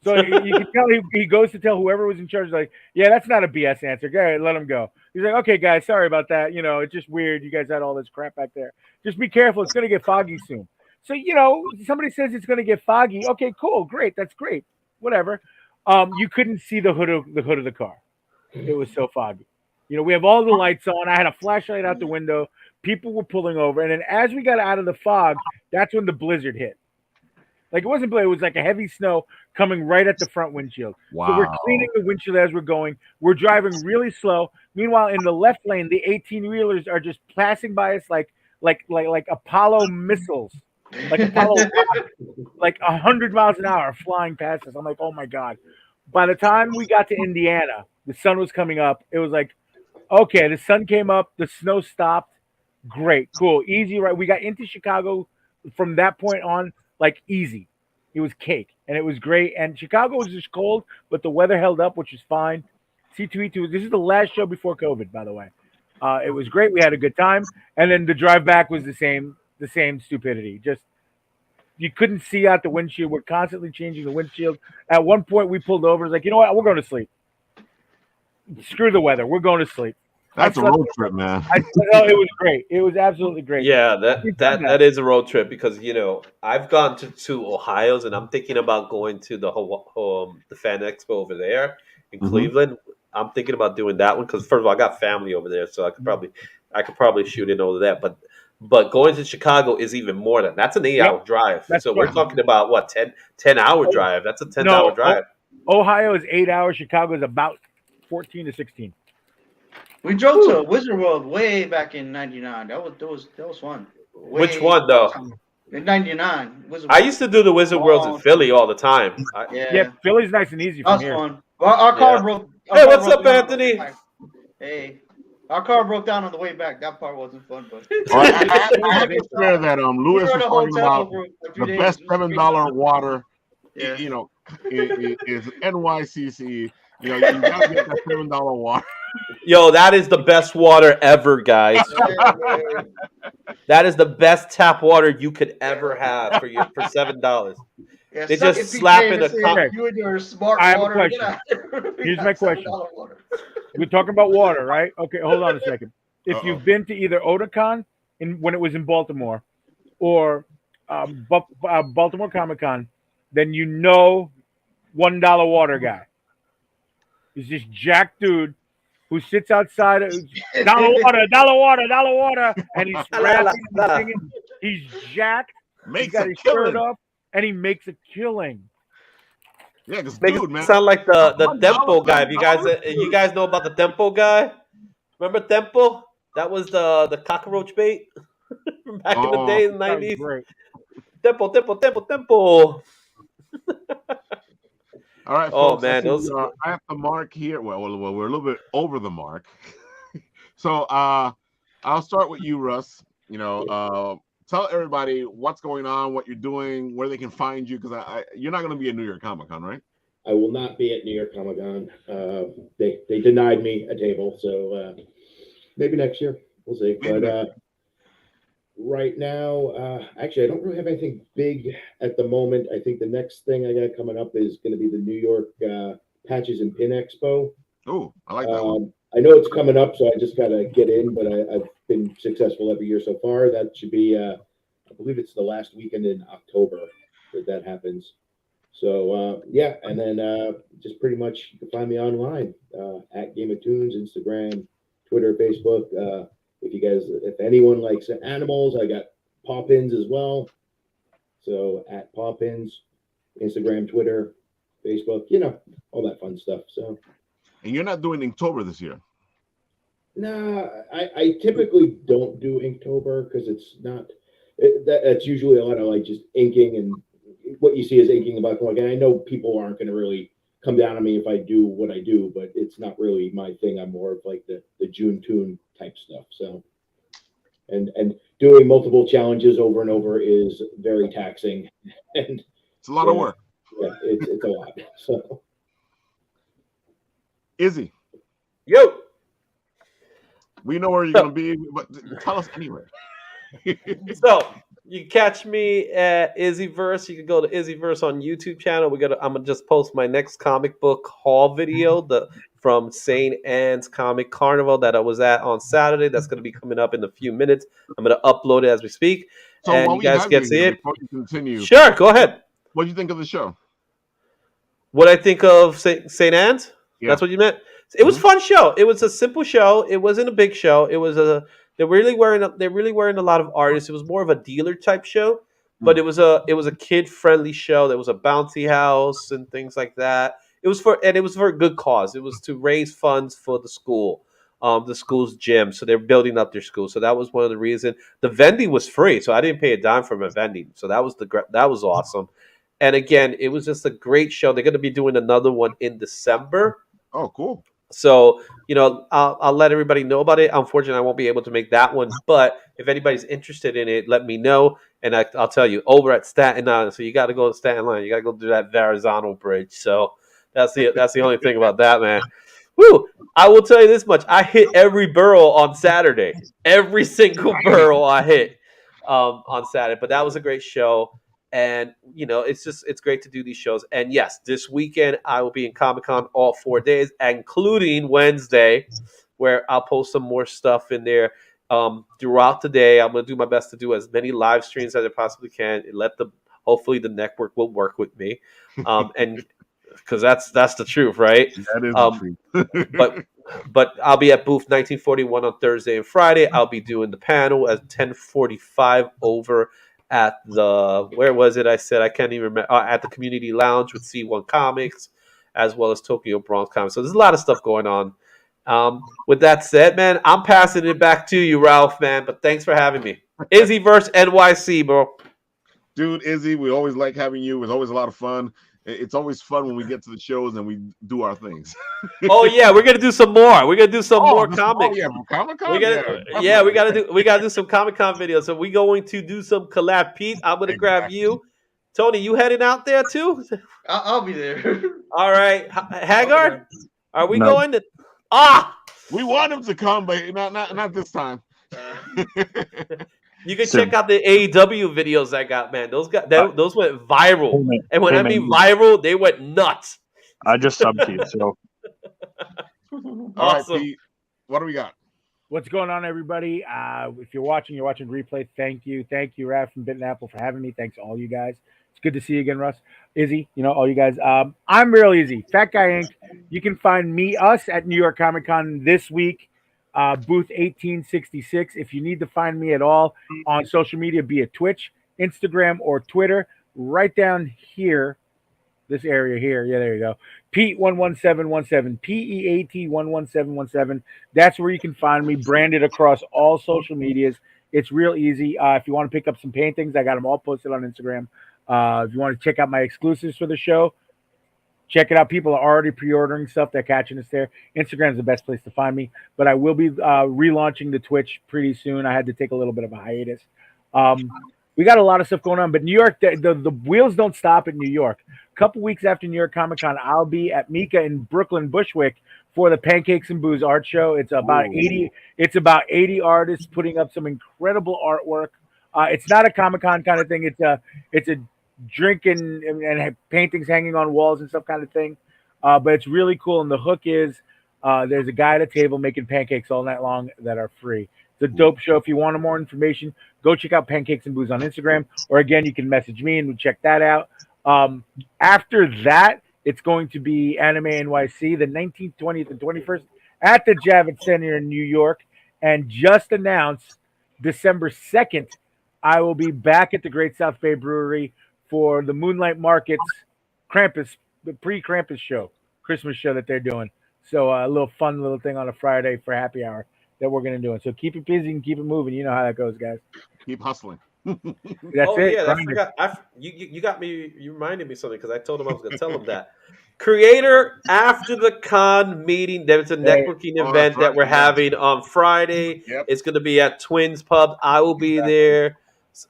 So you can tell he goes to tell whoever was in charge, like, yeah, that's not a BS answer. Go ahead, let him go. He's like, okay, guys, sorry about that. It's just weird. You guys had all this crap back there. Just be careful. It's going to get foggy soon. So, somebody says it's going to get foggy. Okay, cool. Great. That's great. Whatever. You couldn't see the hood of the car. It was so foggy. We have all the lights on. I had a flashlight out the window. People were pulling over. And then as we got out of the fog, that's when the blizzard hit. Like, it wasn't blizzard. It was like a heavy snow coming right at the front windshield. Wow. So we're cleaning the windshield as we're going. We're driving really slow. Meanwhile, in the left lane, the 18-wheelers are just passing by us like Apollo missiles. Like Apollo, like 100 miles an hour flying past us. I'm like, oh my God. By the time we got to Indiana, the sun was coming up. It was like, okay, the sun came up, the snow stopped. Great, cool, easy, right? We got into Chicago from that point on, like easy. It was cake, and it was great. And Chicago was just cold, but the weather held up, which is fine. C2E2, this is the last show before COVID, by the way. It was great. We had a good time. And then the drive back was the same stupidity. Just, you couldn't see out the windshield. We're constantly changing the windshield. At one point, we pulled over. It's like, you know what? We're going to sleep. Screw the weather. We're going to sleep. That's a road trip, man. It was great. It was absolutely great. Yeah, that is a road trip because I've gone to Ohio's and I'm thinking about going to the Fan Expo over there in Cleveland. I'm thinking about doing that one because first of all, I got family over there, so I could probably shoot in over that. But going to Chicago is even more than that's an 8-hour drive. So we're talking about what 10-hour drive. That's a 10-hour drive. Ohio is 8 hours. Chicago is about 14 to 16. We drove to Wizard World way back in '99. That was fun. Which one though? In '99. I used to do the Wizard Worlds in Philly all the time. Yeah, Philly's nice and easy from here. Fun. Well, our car broke. Hey, what's up, Anthony? Hey, our car broke down on the way back. That part wasn't fun, but I have to swear that Lewis was talking about the best $7 water. Yeah. Is NYCC. You gotta get that $7 water. Yo, that is the best water ever, guys. That is the best tap water you could ever have for $7. Yeah, they just slap in a cup. You and your smart I have water. a question. Here's my question. We're talking about water, right? Okay, hold on a second. If you've been to either Otakon when it was in Baltimore or Baltimore Comic-Con, then $1 water guy. He's this jack dude who sits outside of $1 water, and he's rapping and singing. He's jacked. He's got his shirt off, and he makes a killing. Yeah, because man, sound like the Tempo guy. If you guys know about the Tempo guy, remember Tempo? That was the cockroach bait back in the day in the 90s. Tempo. All right, folks, man, I have the mark here. Well, we're a little bit over the mark. So I'll start with you, Russ. Tell everybody what's going on, what you're doing, where they can find you, because you're not going to be at New York Comic Con, right? I will not be at New York Comic Con. They denied me a table, so maybe next year. We'll see. But right now, actually, I don't really have anything big at the moment. I think the next thing I got coming up is going to be the New York Patches and Pin Expo. Oh, I like that one. I know it's coming up, so I just got to get in, but I've been successful every year so far. That should be, I believe it's the last weekend in October that happens. So, and then just pretty much you can find me online at Game of Toons, Instagram, Twitter, Facebook. if anyone likes animals, I got paw pins as well. So at paw pins, Instagram, Twitter, Facebook, all that fun stuff. So. And you're not doing Inktober this year. No, I typically don't do Inktober because it's not. That's usually a lot of like just inking, and what you see is inking about like. And I know people aren't going to really come down on me if I do what I do, but it's not really my thing. I'm more of like the June Toon type stuff. So, and doing multiple challenges over and over is very taxing, and it's a lot of work. Yeah, it's a lot. So, Izzy, yo. We know where you're going to be, but tell us anyway. So you can catch me at Izzyverse. You can go to Izzyverse on YouTube channel. I'm gonna just post my next comic book haul video from St. Anne's Comic Carnival that I was at on Saturday. That's gonna be coming up in a few minutes. I'm gonna upload it as we speak. So and you guys get to see it. Before you continue, sure, go ahead. What do you think of the show? What I think of St. Anne's? Yeah. That's what you meant? It was a fun show. It was a simple show. It wasn't a big show. It was they really weren't a lot of artists. It was more of a dealer type show, but it was a kid friendly show. There was a bouncy house and things like that. It was for a good cause. It was to raise funds for the school's gym. So they're building up their school. So that was one of the reasons. The vending was free, so I didn't pay a dime for my vending. So that was awesome. And again, it was just a great show. They're going to be doing another one in December. Oh, cool. So, I'll let everybody know about it. Unfortunately, I won't be able to make that one. But if anybody's interested in it, let me know. And I'll tell you, over at Staten Island. So you got to go to Staten Island. You got to go do that Verrazano Bridge. So that's the only thing about that, man. Woo! I will tell you this much. I hit every borough on Saturday. Every single borough I hit on Saturday. But that was a great show. And, it's great to do these shows. And yes, this weekend I will be in Comic-Con all 4 days, including Wednesday, where I'll post some more stuff in there throughout the day. I'm going to do my best to do as many live streams as I possibly can. And hopefully the network will work with me. And because that's the truth, right? That is the truth. But I'll be at booth 1941 on Thursday and Friday. I'll be doing the panel at 10:45 over at where was it? I said I can't even remember. At the Community Lounge with C1 Comics, as well as Tokyo Bronx Comics. So there's a lot of stuff going on. With that said, man, I'm passing it back to you, Ralph, man. But thanks for having me. Izzyverse NYC, bro. Dude, Izzy, we always like having you. It's always a lot of fun. It's always fun when we get to the shows and we do our things. Oh yeah, we're gonna do some more. We're gonna do some more comics. Oh yeah, Comic-Con. We gotta do some Comic-Con videos. So we're going to do some collab. Pete, I'm gonna grab you. Tony, you heading out there too? I'll be there. All right, Haggard, are we going to? We want him to come, but not this time. You can check out the AEW videos I got, man. Those went viral. And when I mean viral, they went nuts. I just subbed to you, so. Awesome. All right, Pete, what do we got? What's going on, everybody? If you're watching replay. Thank you, Raph from Bitten Apple for having me. Thanks to all you guys. It's good to see you again, Russ. Izzy, all you guys. I'm real easy. Fat Guy Inc. You can find us at New York Comic Con this week. Booth 1866. If you need to find me at all on social media, be it Twitch, Instagram, or Twitter, right down here, this area here. Yeah, there you go. Pete 11717, PEAT 11717. That's where you can find me, branded across all social medias. It's real easy. If you want to pick up some paintings, I got them all posted on Instagram. If you want to check out my exclusives for the show, check it out. People are already pre-ordering stuff. They're catching us there. Instagram is the best place to find me. But I will be relaunching the Twitch pretty soon. I had to take a little bit of a hiatus. We got a lot of stuff going on. But New York, the wheels don't stop in New York. A couple weeks after New York Comic Con, I'll be at Mika in Brooklyn, Bushwick, for the Pancakes and Booze art show. It's about 80. It's about 80 artists putting up some incredible artwork. It's not a Comic Con kind of thing. It's a drinking and paintings hanging on walls and stuff kind of thing, but it's really cool. And the hook is there's a guy at a table making pancakes all night long that are free. It's a dope show. If you want more information, go check out Pancakes and Booze on Instagram, or again, you can message me and we'll check that out. After that, it's going to be Anime NYC, the 19th, 20th, and 21st at the Javits Center in New York. and just announced December 2nd, I will be back at the Great South Bay Brewery for the Moonlight Markets Krampus, the pre-Krampus show, Christmas show that they're doing. So a little fun little thing on a Friday for happy hour that we're going to do. So keep it busy and keep it moving. You know how that goes, guys. Keep hustling. That's Oh it. yeah, I forgot. You got me. You reminded me something because I told him I was going to tell him that. Creator after the con meeting. There's a networking event that we're having on Friday. Yep. It's going to be at Twins Pub. I will be there.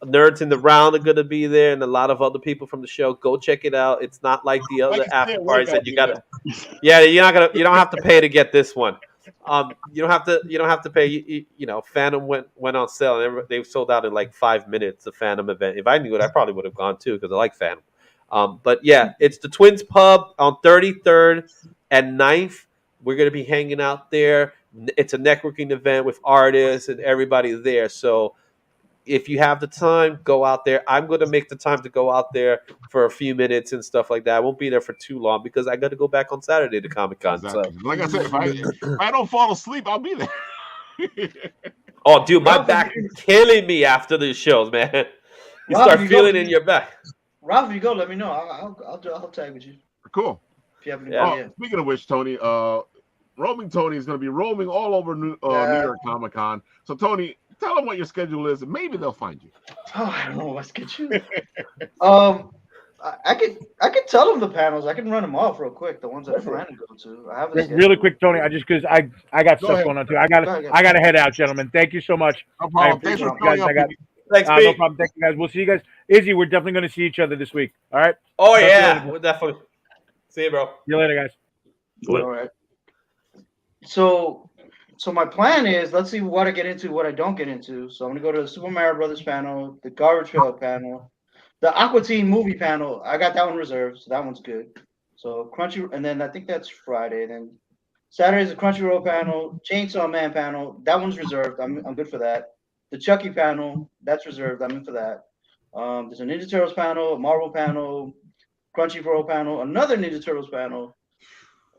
Nerds in the Round are going to be there, and a lot of other people from the show. Go check it out. It's not like the other after parties that you got to. Yeah, you're not gonna. You don't have to pay to get this one. You don't have to. You don't have to pay. You know, Phantom went on sale, and they sold out in like 5 minutes. The Phantom event. If I knew it, I probably would have gone too because I like Phantom. But yeah, it's the Twins Pub on 33rd and 9th. We're gonna be hanging out there. It's a networking event with artists and everybody there. So if you have the time, go out there. I'm going to make the time to go out there for a few minutes and stuff like that. I won't be there for too long because I got to go back on Saturday to Comic-Con. Exactly. So. Like I said, if I don't fall asleep, I'll be there. Oh, dude, my back is killing me after these shows, man. You start feeling it in your back. Ralph, if you go, let me know. I'll tag with you. Cool. If you have any speaking of which, Tony, Roaming Tony is going to be roaming all over New York Comic Con. So, Tony, tell them what your schedule is, and maybe they'll find you. Oh, I don't know what my schedule is. I could tell them the panels. I can run them off real quick. The ones that I plan to go to. I have really quick, Tony. I just because I got stuff going on too. I got to head out, gentlemen. Thank you so much. No problem. Thanks for guys. Thanks, no problem. Thank you, guys. We'll see you guys. Izzy, we're definitely going to see each other this week. All right. Oh yeah, we'll definitely. See you, bro. See you later, guys. All right. So my plan is, let's see what I get into, what I don't get into. So I'm gonna go to the Super Mario Brothers panel, the Garbage Pail panel, the Aqua Teen movie panel. I got that one reserved, so that one's good. So Crunchy, and then I think that's Friday. Then Saturday's the Crunchyroll panel, Chainsaw Man panel. That one's reserved. I'm good for that. The Chucky panel, that's reserved. I'm in for that. There's a Ninja Turtles panel, a Marvel panel, Crunchyroll panel, another Ninja Turtles panel,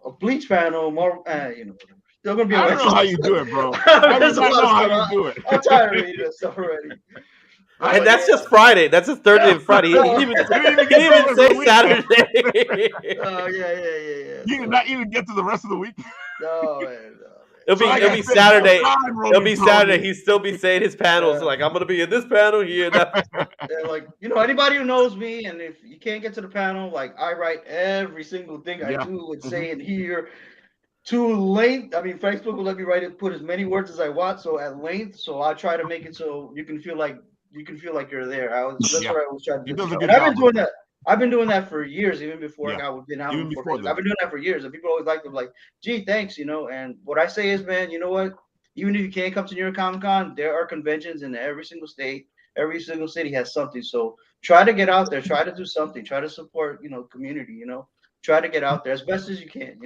a Bleach panel, more. Still gonna be. I don't know how you do it, bro. I don't know how you do it. I'm tired of reading that stuff already. And that's just Friday. That's just Thursday and Friday. He didn't even say Saturday. Oh yeah. You did not even get to the rest of the week. No, man. It'll be Saturday. It'll be Saturday. He'll still be saying his panels like, I'm gonna be in this panel here. Like, anybody who knows me, and if you can't get to the panel, like I write every single thing I do and say in here to length. I mean, Facebook will let me put as many words as I want, so at length. So I try to make it so you can feel like you're there. That's what I always try to do. And I've been doing that. I've been doing that for years, even before I got been out. I've been doing that for years, and people always like to like, "Gee, thanks," And what I say is, man, you know what? Even if you can't come to New York Comic Con, there are conventions in every single state. Every single city has something. So try to get out there. Try to do something. Try to support, community. Try to get out there as best as you can.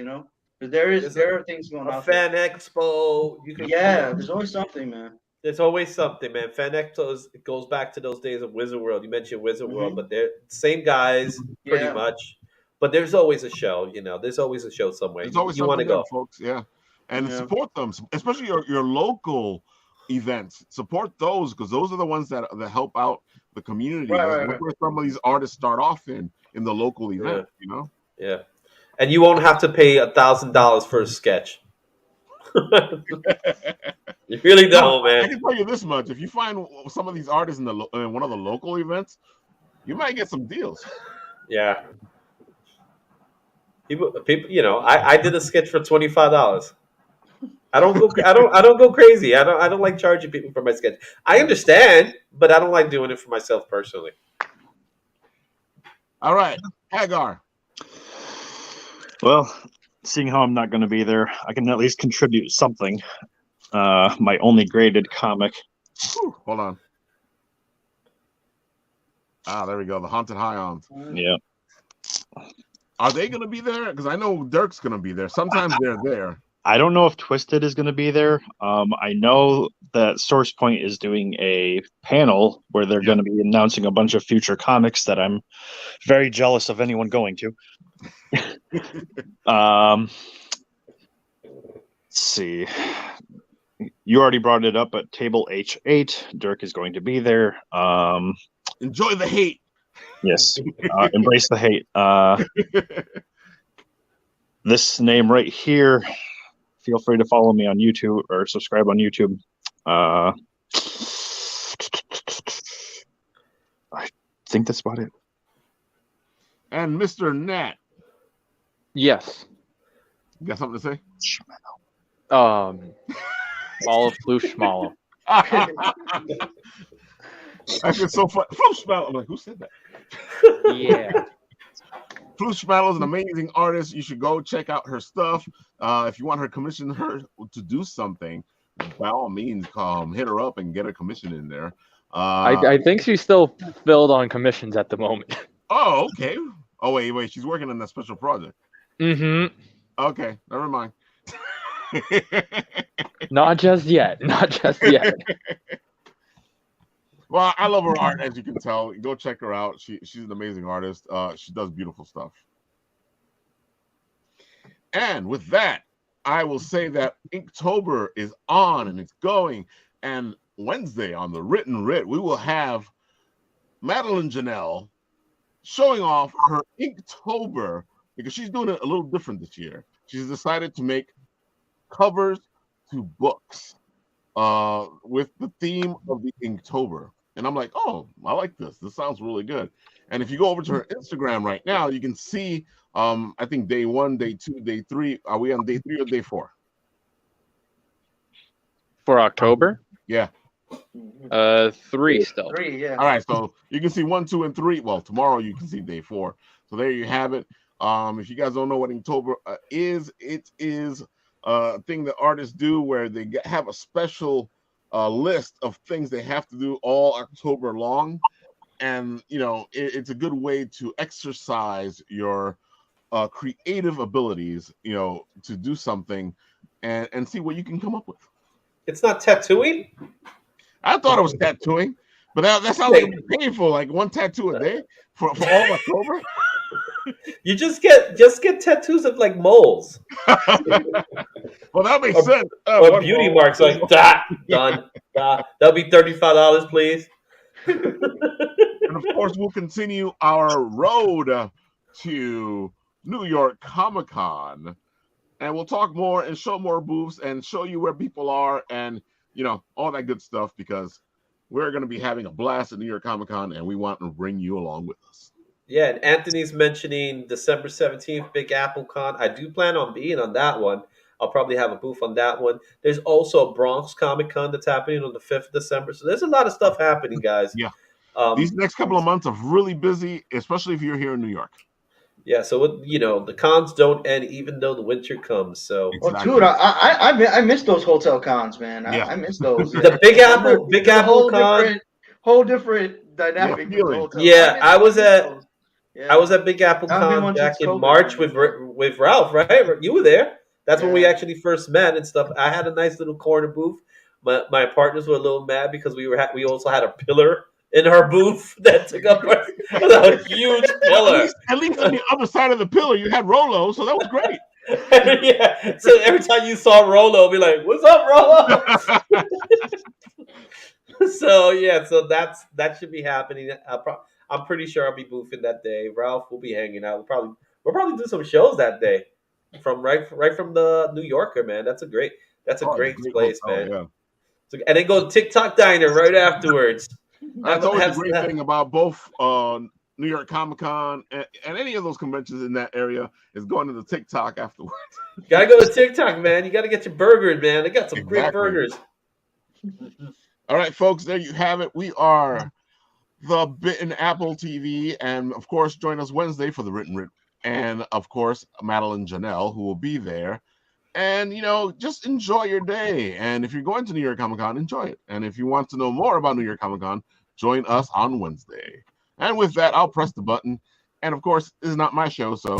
Because there are things going on. A fan expo. There's always something, man. There's always something, man. Fan Expo goes back to those days of Wizard World. You mentioned Wizard World, but they're same guys pretty much. But there's always a show, There's always a show somewhere. There's always you want to go, folks. Yeah, and support them, especially your local events. Support those because those are the ones that help out the community. Right. Where some of these artists start off in the local event. Yeah, and you won't have to pay $1,000 for a sketch. You really don't, man. I can tell you this much: if you find some of these artists in one of the local events, you might get some deals. Yeah. People, I did a sketch for $25. I don't go crazy. I don't like charging people for my sketch. I understand, but I don't like doing it for myself personally. All right, Hagar. Well, seeing how I'm not going to be there, I can at least contribute something. My only graded comic. Whew, hold on. There we go. The Haunted Highlands. Yeah. Are they going to be there? Because I know Dirk's going to be there. Sometimes they're there. I don't know if Twisted is going to be there. I know that Source Point is doing a panel where they're going to be announcing a bunch of future comics that I'm very jealous of anyone going to. Let's see. you already brought it up, but Table H8, Dirk is going to be there. Enjoy the hate. Yes, embrace the hate. This name right here, feel free to follow me on YouTube or subscribe on YouTube. I think that's about it. And Mr. Nat. Yes. You got something to say? All of Flushmallow. That's just so fun. Flushmallow. I'm like, who said that? Yeah. Flushmallow is an amazing artist. You should go check out her stuff. If you want her commission her to do something, by all means, hit her up and get a commission in there. I think she's still filled on commissions at the moment. Oh, okay. Oh, wait. She's working on that special project. Mm-hmm. Okay, never mind. Not just yet. Not just yet. Well, I love her art, as you can tell. Go check her out. She's an amazing artist. She does beautiful stuff. And with that, I will say that Inktober is on and it's going. And Wednesday on the Written Writ, we will have Madeline Janelle showing off her Inktober because she's doing it a little different this year. She's decided to make covers to books with the theme of the Inktober. And I'm like, oh, I like this. This sounds really good. And if you go over to her Instagram right now, you can see, I think day 1, day 2, day 3. Are we on day 3 or day 4? For October? Yeah. 3 still. 3, yeah. All right, so you can see 1, 2, and 3. Well, tomorrow you can see day 4. So there you have it. If you guys don't know what Inktober is, it is a thing that artists do where they have a special list of things they have to do all October long. And, you know, it's a good way to exercise your creative abilities, you know, to do something and see what you can come up with. It's not tattooing? I thought it was tattooing, but that sounds like it'd be painful, like 1 tattoo a day for all of October. You just get tattoos of like moles. Well, that makes sense. Or beauty marks like that. Done. That'll be $35, please. And of course, we'll continue our road to New York Comic Con, and we'll talk more and show more booths and show you where people are and, you know, all that good stuff, because we're going to be having a blast at New York Comic Con and we want to bring you along with us. Yeah, and Anthony's mentioning December 17th, Big Apple Con. I do plan on being on that one. I'll probably have a booth on that one. There's also a Bronx Comic Con that's happening on the 5th of December. So there's a lot of stuff happening, guys. Yeah. These next couple of months are really busy, especially if you're here in New York. Yeah, so, you know, the cons don't end even though the winter comes. So, Exactly. Oh, dude, I miss those hotel cons, man. Yeah. I miss those. the Big Apple Con. Whole different dynamic. Yeah, with the hotel. Yeah, I was those. at Big Apple I've been Con one back since in COVID, March man. with Ralph, right? You were there. That's when we Yeah. actually first met and stuff. I had a nice little corner booth. My partners were a little mad because we also had a pillar in our booth that took up a huge pillar. At least on the other side of the pillar, you had Rolo, so that was great. Yeah. So every time you saw Rolo, be like, "What's up, Rolo?" So yeah, so that should be happening. I'm pretty sure I'll be boofing that day. Ralph will be hanging out. We'll probably do some shows that day from right from the New Yorker, man. That's a great place, hotel, man. yeah. So, and then go to TikTok Diner right afterwards. That's always a great thing about both New York Comic Con and any of those conventions in that area is going to the TikTok afterwards. Gotta go to TikTok, man. You gotta get your burgers, man. They got some great burgers. All right, folks, there you have it. We are the Bitten Apple TV, and of course, join us Wednesday for the Written Writ, and of course, Madeline Janelle, who will be there. And, you know, just enjoy your day. And if you're going to New York Comic Con, enjoy it. And if you want to know more about New York Comic Con, join us on Wednesday. And with that, I'll press the button. And of course, this is not my show, so